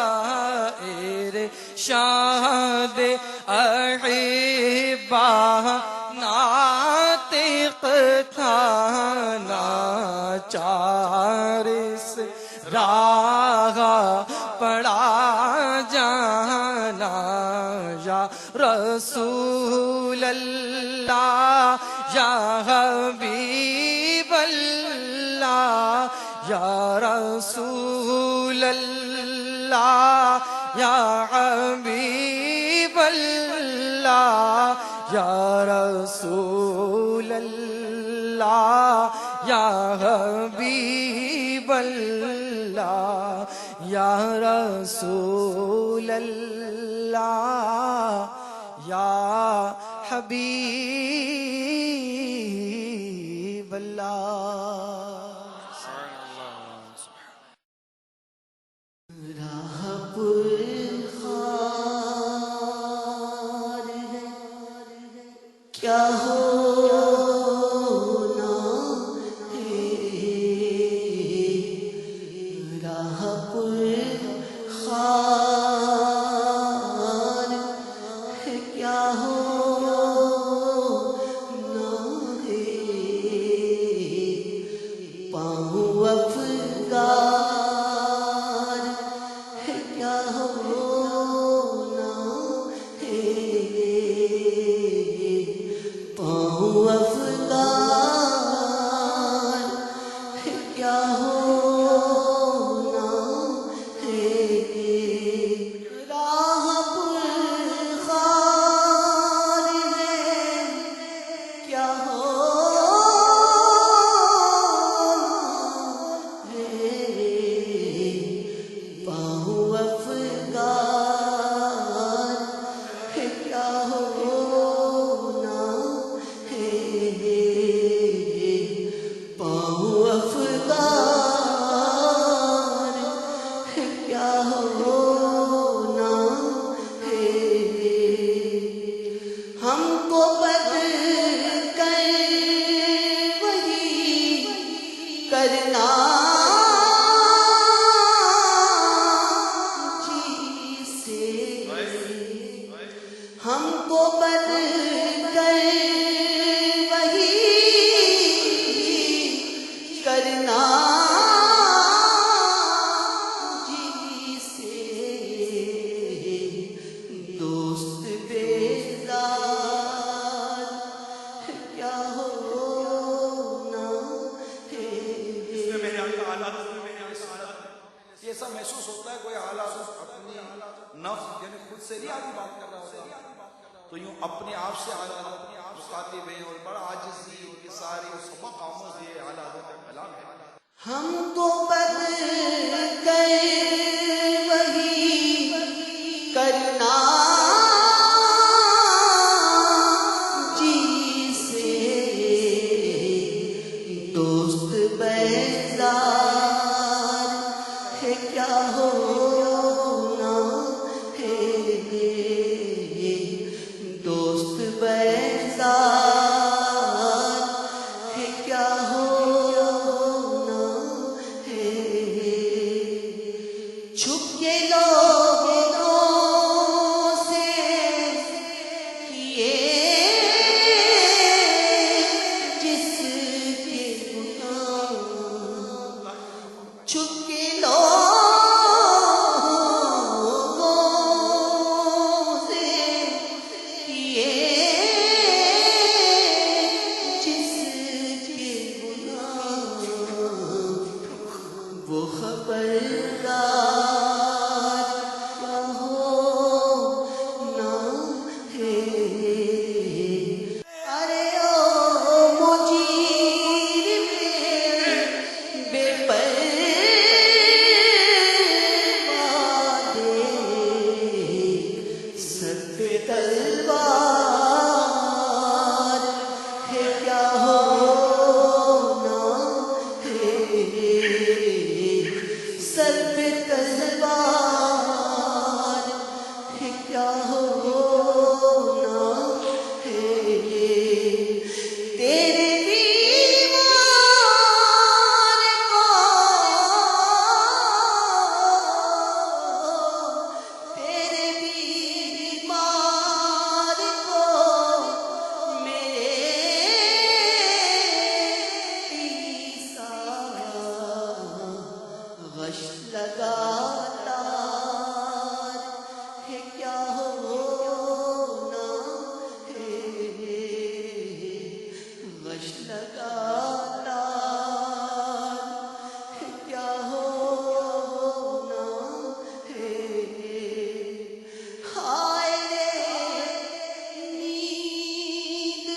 ارشاد احبہ ناطق تھا. ناچار اس راہ پڑا جانا. یا رسول اللہ, یا حبیب اللہ, یا رسول اللہ, یا حبیب اللہ, یا رسول اللہ, یا حبیب اللہ, یا رسول اللہ, یا حبیب اللہ. راہ پر خار ہے کیا ہونا ہے, راہ پر خار ہے کیا ہونا ہے, پاؤں افگار ہے کیا ہونا ہے, پاؤں افگار ہے کیا ہونا ہے, راہ پر خار ہے کیا ہونا ہے, پاؤں افگار ہے کیا ہونا ہے, پاؤں افگار ہے کیا ہونا ہے. ہم کو بدل کر وہی کرنا جی سے, ہم کو بدل کر وہی کرنا جی سے, دوست بیزار کیا ہونا ہے. یہ سب محسوس ہوتا ہے کوئی حالات اپنی نفس یعنی خود سے نہیں آدمی بات کر رہا ہوتا, تو یوں اپنے آپ سے حالات مخاطب ہیں اور بڑا عاجزی کی ساری سبق آموز یہ حالات کا کلام ہے. ہم کو بدل کر وہی کرنا جی سے, دوست بیزار ہے کیا ہونا ہے, دوست بیزار ہے تلوار ہے کیا ہونا ہے سر پہ تلوار ہے کیا ہونا ہے تیرے دیوار کو تیرے بیمار کو میرے غش لگاتا ہے کیا ہونا ہے غش لگاتا ہے کیا ہونا ہے ہائے نیند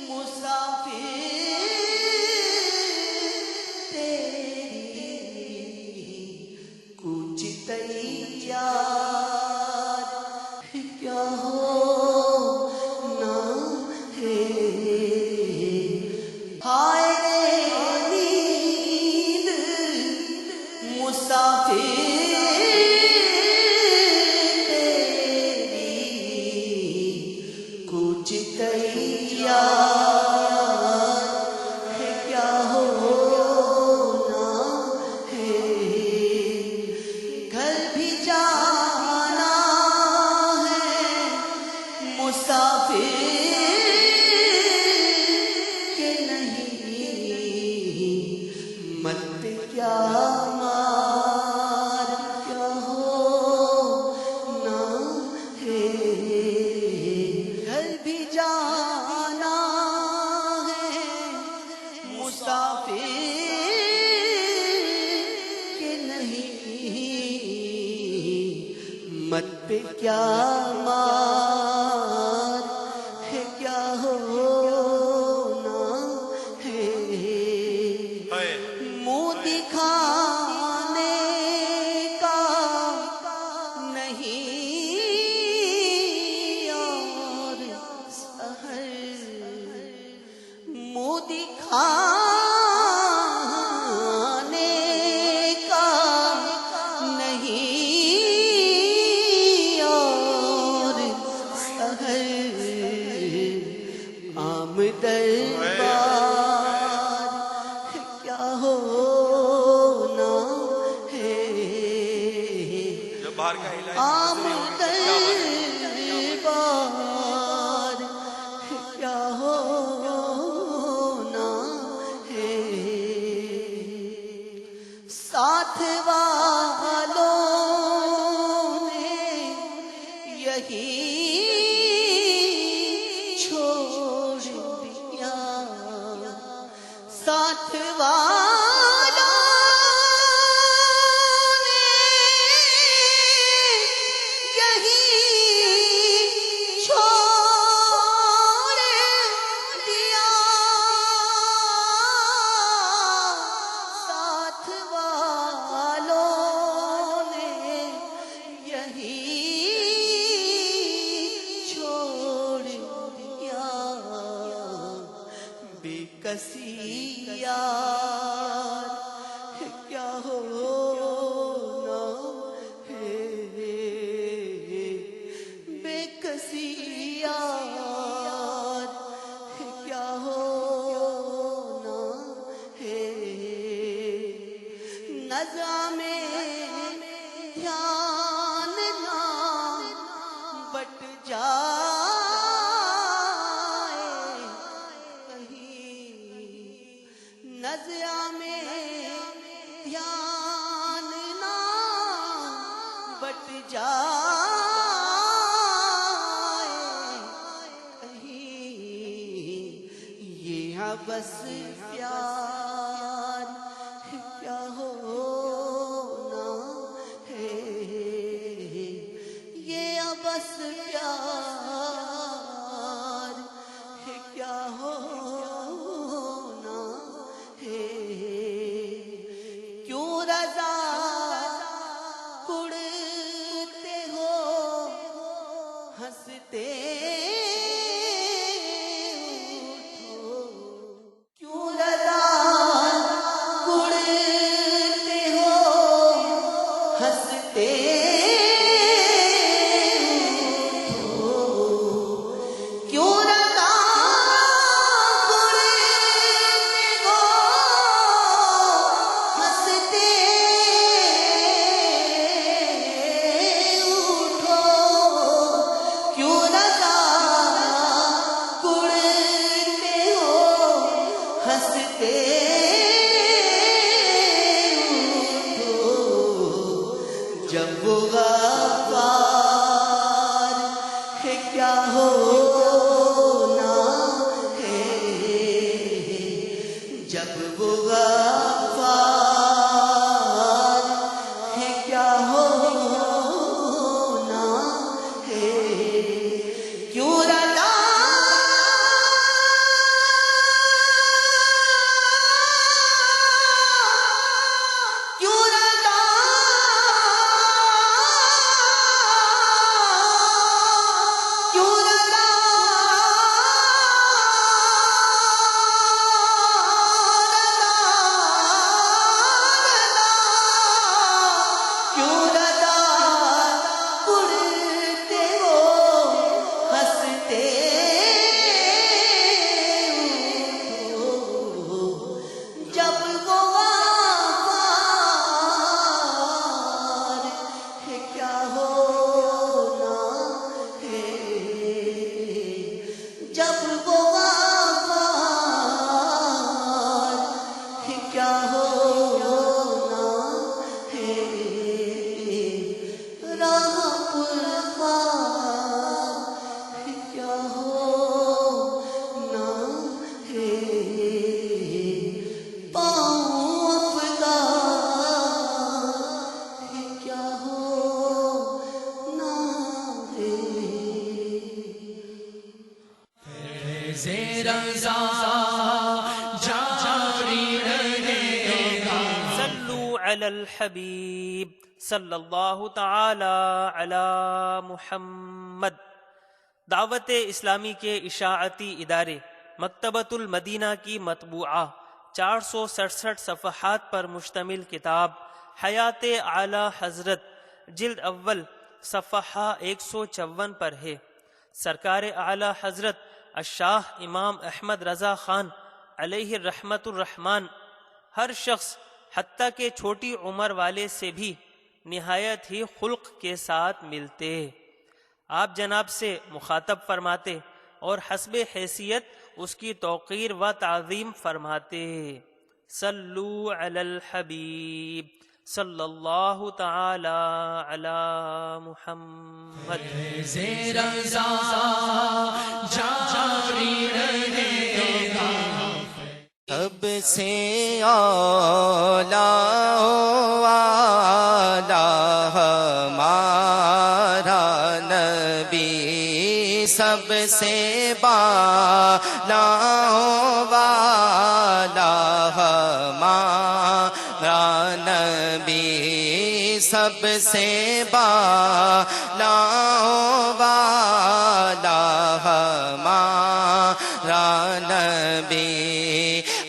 مسافر کچھ تیار کیا ہونا ہے ہائے نیند مسافر کچھ تیار ہے کیا ہونا ہے گھر بھی جانا ہے مسافر کہ نہیں مت کیا مار کیا ہونا ہے گھر بھی جانا ہے مسافر کہ نہیں مت پہ کیا مار ہے کیا ہونا ہے منہ دکھانے کا نہیں اور سحر منہ دکھانے کا نہیں اور سحر عام دربار کیا ہونا ہے عام دربار کیا ہونا ہے ساتھ والوں نے یہی چھوڑ دیا ساتھ والوں نے یہی چھوڑ دیا ساتھ والوں نے یہی چھوڑ دیا بے کسی یار کیا ہونا ہے بے کسی یار کیا ہونا ہے نظام دھیان نہ بٹ جائے کہیں نظام دھیان نہ بٹ جائے کہیں یہ بس پیار کیا ہونا ہے یہ بس پیار کیا ہونا ہے کیوں رضا کڑتے ہو ہنس ہنستے اٹھو کیوں رضا اڑتے ہو ہنستے اٹھو کیوں رضا اڑتے ہو ہنستے اٹھو کیوں رضا اڑتے ہو ہنستے جب وہ غفار ہے کیا ہونا ہے جب وہ غفار ہے کیا ہونا ہے کیوں رضا کیوں رضا کیوں رضا کیوں رضا اڑتے ہو ہنستے اٹھو جب وہ غفار ہے کیا ہونا ہے جب وہ غفار ہے کیا ہونا ہے راہ پرخار ہے کیا ہونا ہے پاؤں افگار ہے کیا ہونا ہے صلو علی الحبیب صلی اللہ تعالی علی محمد. دعوت اسلامی کے اشاعتی ادارے مکتبۃ المدینہ کی مطبوعہ 467 صفحات پر مشتمل کتاب حیات اعلی حضرت جلد اول صفحہ 154 پر ہے. سرکار اعلی حضرت الشاہ امام احمد رضا خان علیہ الرحمت الرحمن ہر شخص حتیٰ کہ چھوٹی عمر والے سے بھی نہایت ہی خلق کے ساتھ ملتے. آپ جناب سے مخاطب فرماتے اور حسب حیثیت اس کی توقیر و تعظیم فرماتے. صلو علی الحبیب صلی اللہ تعالی علی محمد. سب سے اولا والا ہمارا نبی سب سے بالا والا ہمارا نبی سب سے بالا والا ہمارا نبی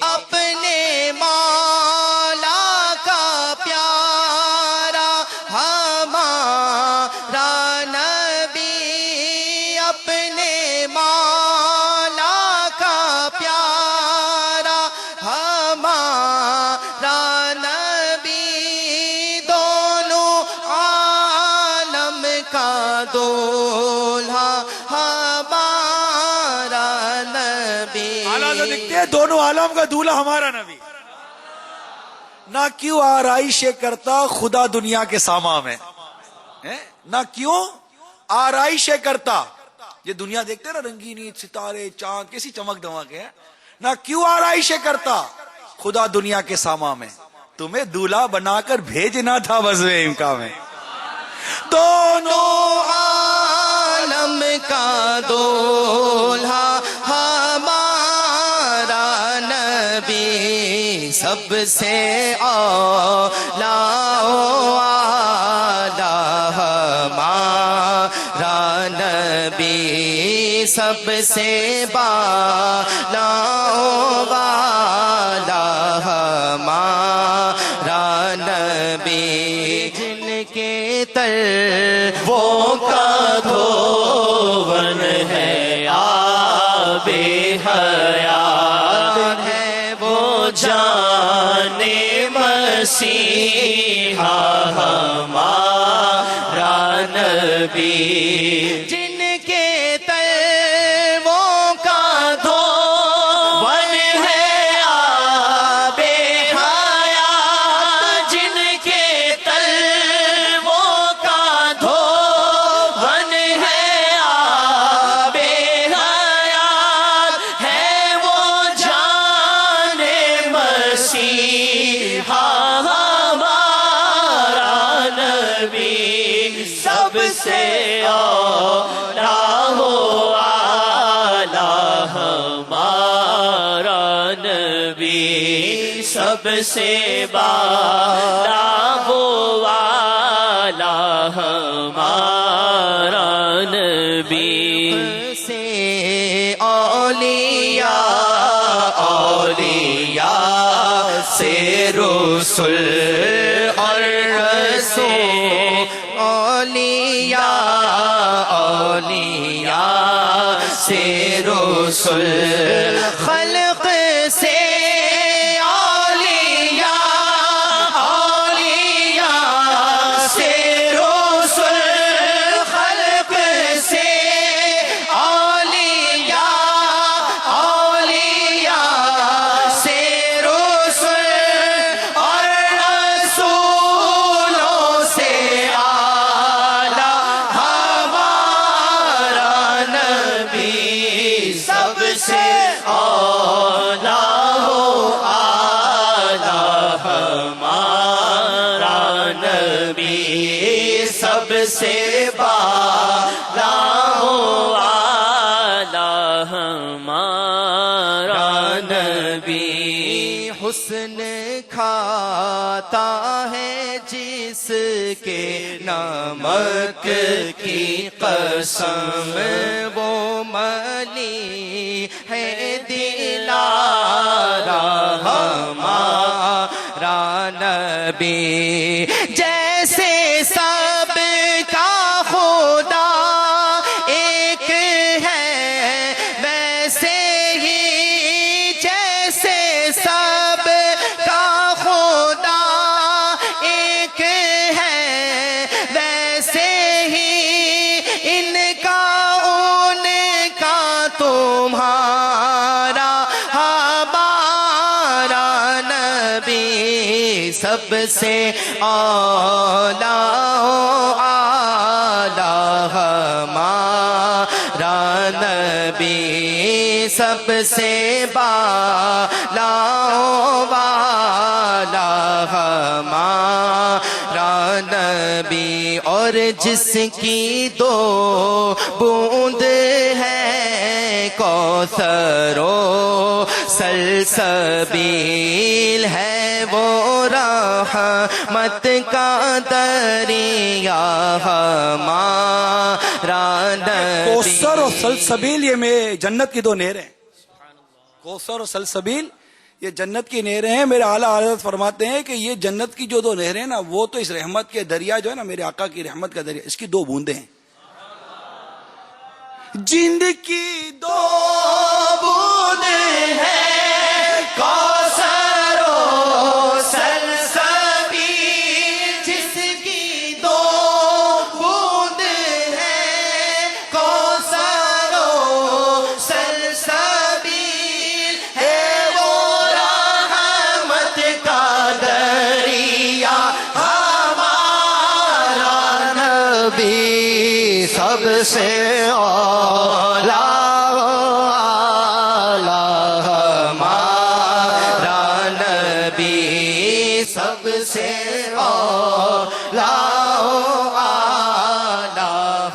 اپنے مولا کا پیارا ہمارا نبی اپنے مولا کا پیارا ہمارا نبی دونوں عالم کا دولہا ہمارا نبی. اعلیٰ دکھتے ہیں دونوں عالم کا دولہا ہمارا نبی. نہ کیوں آرائشیں کرتا خدا دنیا کے ساما میں, نہ کیوں آرائشیں کرتا. یہ دنیا دیکھتے ہیں نا رنگینی ستارے چاند کیسی چمک دمک ہے. نہ کیوں آرائشیں کرتا خدا دنیا کے ساما میں. تمہیں دولہا بنا کر بھیجنا تھا بزم امکا میں. دونوں عالم کا دولہا ہمارا نبی سب سے اولا والا ہمارا نبی نبی سب سے بالا والا ہمارا نبی، جن کے تر وہ کا دھون ہے آب حیات ہے، وہ جان مسیحا ہمارا نبی، جن کے تلووں کا دھون ہے آب حیات، جن کے تلووں کا دھون ہے آب حیات ہے، وہ جان مسیحا ہمارا نبی، سب سے اولا ہو اعلیٰ ہمارا نبی، سب سے بالا ہو اعلیٰ ہمارا نبی، سے اولیاء سے رسل اور رسول، اولیاء سے رسل، خلق سے اولیاء سے رسل، خلق سے اولیاء سے رسل، اور رسولوں سے اعلیٰ ہمارا نبی، سب سے اولیٰ ہو اعلیٰ ہمارا نبی، سب سے بالا ہو اعلیٰ ہمارا نبی، حسن کھاتا ہے جس کے نمک کی قسم، وہ ملی ہے دلارا ہمارا نبی، جیسے سب کا خدا ایک ہے ویسے ہی، جیسے سب کا خدا ایک ہے ویسے ہی، ان کا ان کا تمہارا ہمارا نبی، سب سے اولیٰ اعلیٰ ہمارا نبی، سب سے بالا والا ہمارا نبی، اور جس کی دو بوند ہے کوثر و سلسبیل ہے، وہ رحمت کا دریا ہمارا نبی، کوثر اور سلسبیل یہ میں جنت کی دو نہریں، کوثر اور سلسبیل یہ جنت کی نہریں ہیں۔ میرے اعلیٰ حضرت فرماتے ہیں کہ یہ جنت کی جو دو نہریں نا، وہ تو اس رحمت کے دریا جو ہے نا، میرے آقا کی رحمت کا دریا، اس کی دو بوندیں ہیں، جند کی دو بوندیں ہیں کوثر و سلسبیل، جس کی دو بوند ہیں کوثر و سلسبیل ہے، وہ رحمت کا دریا ہمارا نبی، سب سے اولیٰ ہمارا نبی، سب سے اولیاء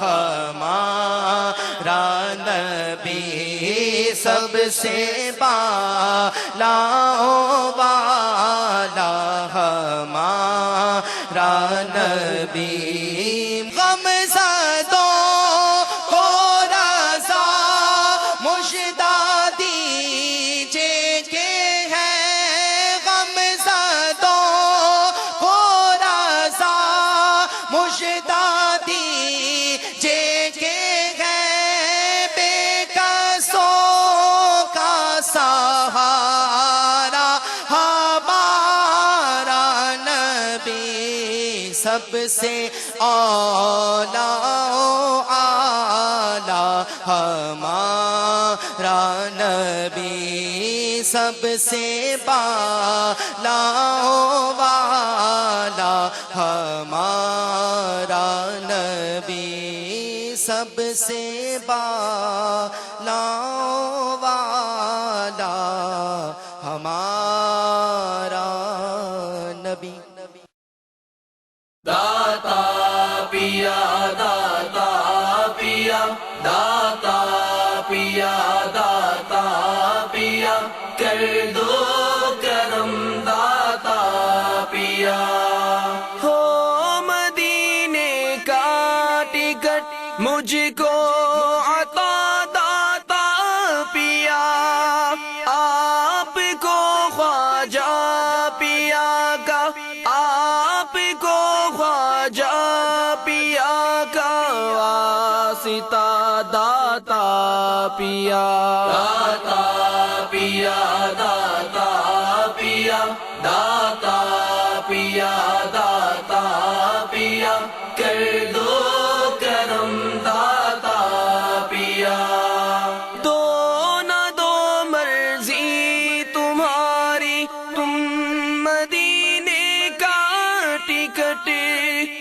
ہمارا نبی، سب سے بالا والا ہمارا نبی، غم زدوں کو مجدہ دیجئے کہ ہے غم زدوں کو رضا، مجدہ دیجئے کہ ہے بے کسوں کا سہارا ہمارا نبی، سب سے اولا اعلیٰ ہمارا نبی، سب سے بالا والا ہمارا نبی، سب سے بالا والا ہمارا نبی۔ داتا پیا داتا پیا داتا پیا داتا پیا کر دو کرم داتا پیا، ہو مدینے کا ٹکٹ مجھ کو عطا داتا پیا، آپ کو خواجہ پیا کا، آپ کو خواجہ پیا کا واسطہ داتا پیا، داتا پیا داتا پیا داتا پیا داتا پیا کر دو کرم داتا پیا، دو نہ دو مرضی تمہاری، تم مدینے کا ٹکٹ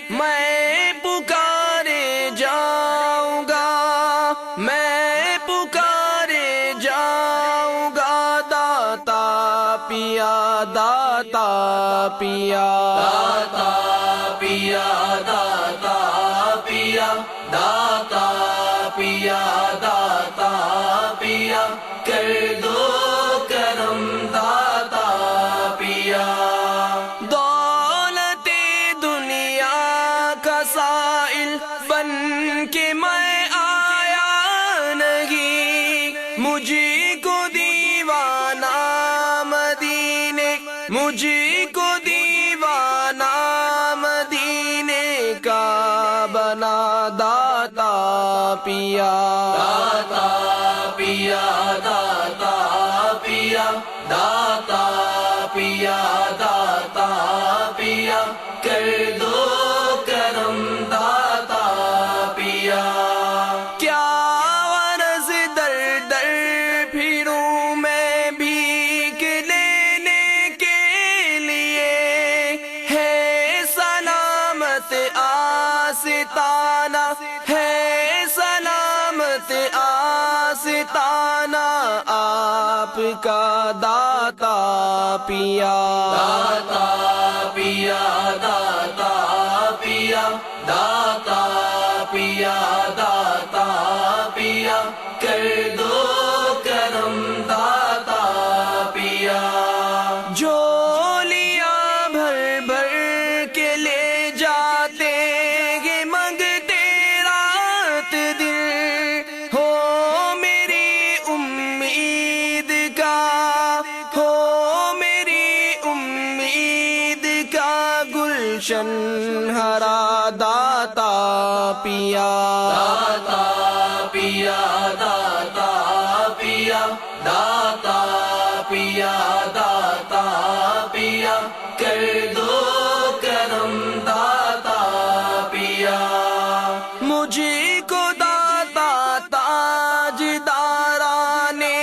میں پکارے جاؤں گا، میں پکارے جاؤں گا داتا پیا داتا پیا، داتا پیا داتا پیا داتا پیا داتا پیا کر دو کرم داتا پیا، دولت دنیا کا سائل بن کے میں آیا نہیں، مجھے کو دیوانہ مدینے، مجھے کو دیوانہ مدینے کا بنا داتا پیا، داتا پیا داتا پیا داتا پیا داتا پیا کر دو کرم داتا پیا، کیا غرض در در پھروں میں بھیک لینے کے لیے، ہے سلامت آستانہ، ہے سلامت آستانہ آپ کا داتا پیا، داتا پیا داتا پیا داتا پیا داتا پیا کر دو کرم داتا پیا، جھولیاں بھر بھر کے لے جاتے گے منگتے رات دن، ہو میری امید کا، ہو میری امید کا گلشن ہرا داتا پیا، داتا پیا داتا پیا داتا پیا داتا پیا کر دو کرم داتا پیا، مجھے کو داتا تاج دارانے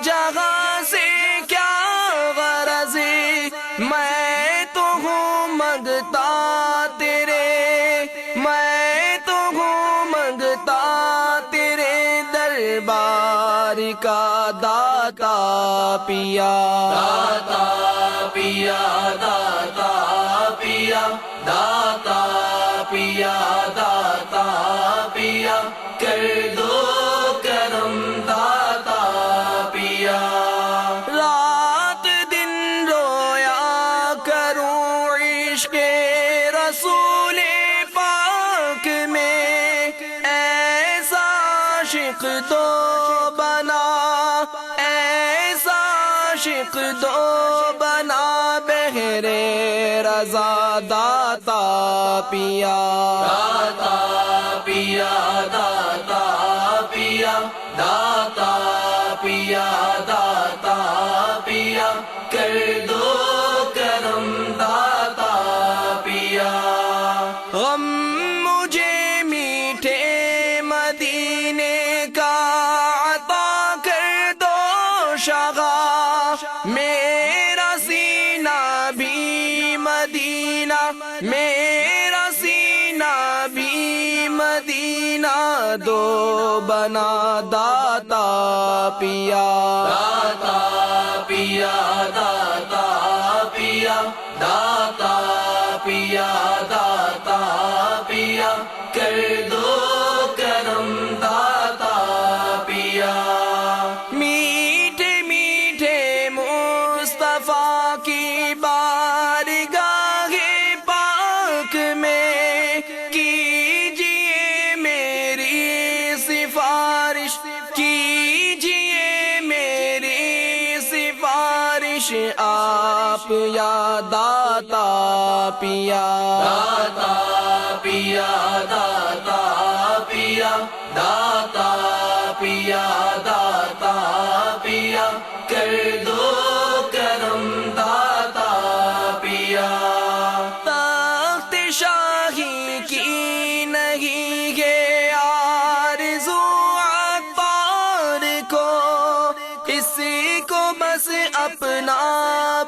جہاں سے کیا غرض، میں تو ہوں منگتا تیرے، میں تو ہوں منگتا تیرے دربار کا داتا پیا، داتا پیا داتا پیا داتا پیا داتا پیا کر دو کرم داتا پیا، رات دن رویا کروں عشق رسول پاک میں، ایسا عاشق تو بنا، ایسا عاشق دو بنا، بہرے رضا داتا پیا، داتا پیا، داتا پیا، داتا پیا، داتا پیا، کر دو کرم داتا پیا۔ غم مجھے میٹھے مدینے کا عطا کر دو شغا، میرا سینہ بھی مدینہ، میرا سینہ بھی مدینہ دو بنا، داتا پیا، داتا پیا، داتا پیا، داتا پیا، داتا پیا، کر دو کرم داتا پیا۔ میٹھے میٹھے مصطفیٰ کی بارگاہ پاک میں کیجئے میری سفارش، کیجئے میری سفارش، آپ یا داتا پیا، داتا پیا، داتا پیا، داتا پیا، داتا پیا، کر دو کرم داتا پیا۔ تخت شاہی کی نہیں ہے آرزو عطار کو، اسی کو بس اپنا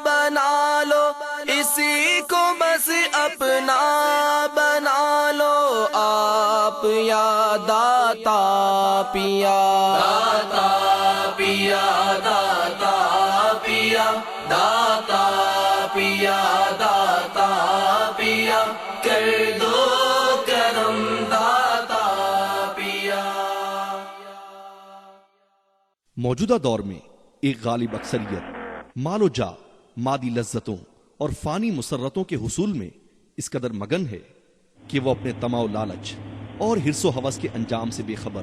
بنا لو، اسی کو بس اپنا بنا لو، آپ یا داتا پیا، داتا پیا، داتا پیا، داتا پیا، داتا پیا، کر دو کرم داتا پیا۔ موجودہ دور میں ایک غالب اکثریت مال و جا، مادی لذتوں اور فانی مسرتوں کے حصول میں اس قدر مگن ہے کہ وہ اپنے طمع و لالچ اور حرص و ہوس کے انجام سے بے خبر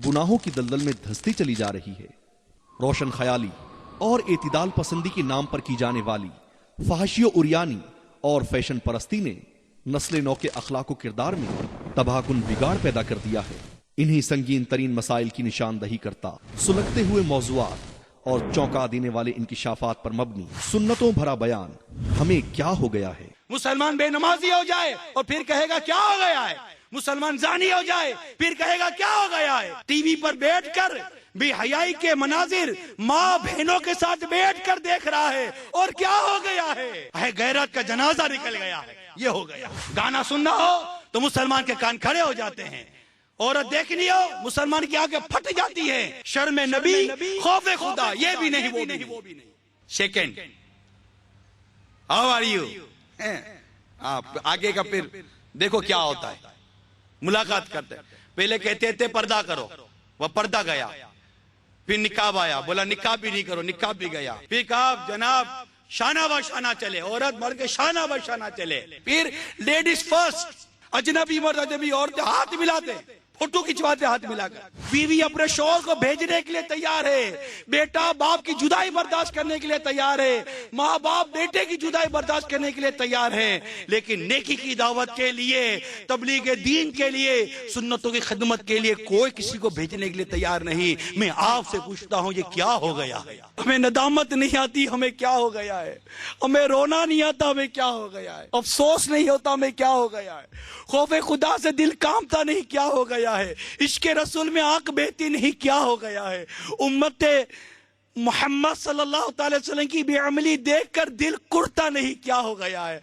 گناہوں کی دلدل میں دھستی چلی جا رہی ہے۔ روشن خیالی اور اعتدال پسندی کے نام پر کی جانے والی فحاشی و عریانی اور فیشن پرستی نے نسل نو کے اخلاق و کردار میں تباہ کن بگاڑ پیدا کر دیا ہے۔ انہی سنگین ترین مسائل کی نشاندہی کرتا سلگتے ہوئے موضوعات اور چونکا دینے والے انکشافات پر مبنی سنتوں بھرا بیان ہمیں کیا ہو گیا ہے۔ مسلمان بے نمازی ہو جائے اور پھر کہے گا کیا ہو گیا ہے، مسلمان زانی ہو جائے پھر کہے گا کیا ہو گیا ہے، ٹی وی پر بیٹھ کر بے حیائی کے مناظر ماں بہنوں کے ساتھ بیٹھ کر دیکھ رہا ہے اور کیا ہو گیا ہے، غیرت کا جنازہ نکل گیا ہے، یہ ہو گیا۔ گانا سننا ہو تو مسلمان کے کان کھڑے ہو جاتے ہیں، عورت دیکھنی ہو مسلمان کی آنکھیں پھٹ جاتی ہے، شرم نبی خوف خدا یہ بھی نہیں وہ بھی نہیں۔ سیکنڈ ہاؤ آر یو، آپ آگے کا پھر دیکھو کیا ہوتا ہے، ملاقات کرتے پہلے کہتے تھے پردہ کرو، وہ پردہ گیا، پھر نقاب آیا، بولا نقاب بھی نہیں کرو، نقاب بھی گیا، پھر کہا جناب شانہ بہ شانہ چلے، عورت مرد کے شانہ بہ شانہ چلے، پھر لیڈیز فرسٹ، اجنبی مرد اجنبی عورتیں ہاتھ ملاتے، فوٹو کھچواتے ہاتھ ملا کر، بیوی اپنے شوہر کو بھیجنے کے لیے تیار ہے، بیٹا باپ کی جدائی برداشت کرنے کے لیے تیار ہے، ماں باپ بیٹے کی جدائی برداشت کرنے کے لیے تیار ہے، لیکن نیکی کی دعوت کے لیے، تبلیغ دین کے لیے، سنتوں کی خدمت کے لیے کوئی کسی کو بھیجنے کے لیے تیار نہیں۔ میں آپ سے پوچھتا ہوں یہ کیا ہو گیا ہے؟ ہمیں ندامت نہیں آتی ہمیں کیا ہو گیا ہے، ہمیں رونا نہیں آتا ہمیں کیا ہو گیا ہے، افسوس نہیں ہوتا ہمیں کیا ہو گیا ہے، خوف خدا سے دل کامتا نہیں کیا ہو گیا ہے، عشق رسول میں آنکھ بہتی نہیں کیا ہو گیا ہے، امت محمد صلی اللہ تعالی وسلم کی بے عملی دیکھ کر دل کرتا نہیں کیا ہو گیا ہے،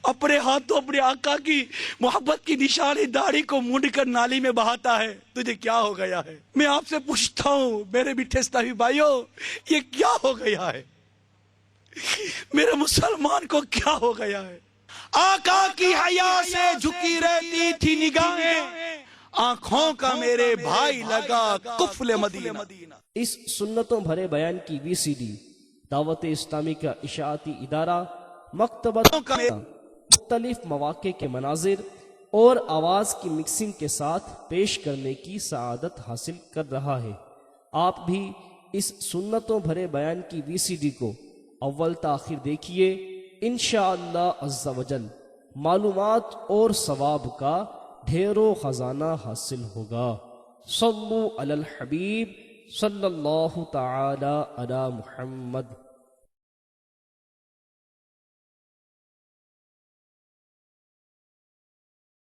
اپنے ہاتھوں اپنے آقا کی محبت کی نشانی داڑھی کو مونڈ کر نالی میں بہاتا ہے، تجھے کیا ہو گیا ہے؟ میں آپ سے پوچھتا ہوں میرے میٹھے اسلامی بھائیوں یہ کیا ہو گیا ہے؟ میرے مسلمان کو کیا ہو گیا ہے؟ آقا کی حیا سے جھکی رہتی تھی نگاہیں، آنکھوں کا میرے بھائی لگا قفل مدینہ۔ اس سنتوں بھرے بیان کی وی سی ڈی دعوت اسلامی کا اشاعتی ادارہ مکتبۃ مختلف مواقع کے مناظر اور آواز کی مکسنگ کے ساتھ پیش کرنے کی سعادت حاصل کر رہا ہے۔ آپ بھی اس سنتوں بھرے بیان کی VCD کو اول تاخیر دیکھیے، انشاءاللہ عز و جل معلومات اور ثواب کا ڈھیروں خزانہ حاصل ہوگا۔ صلو علی الحبیب صلی اللہ تعالی علی محمد۔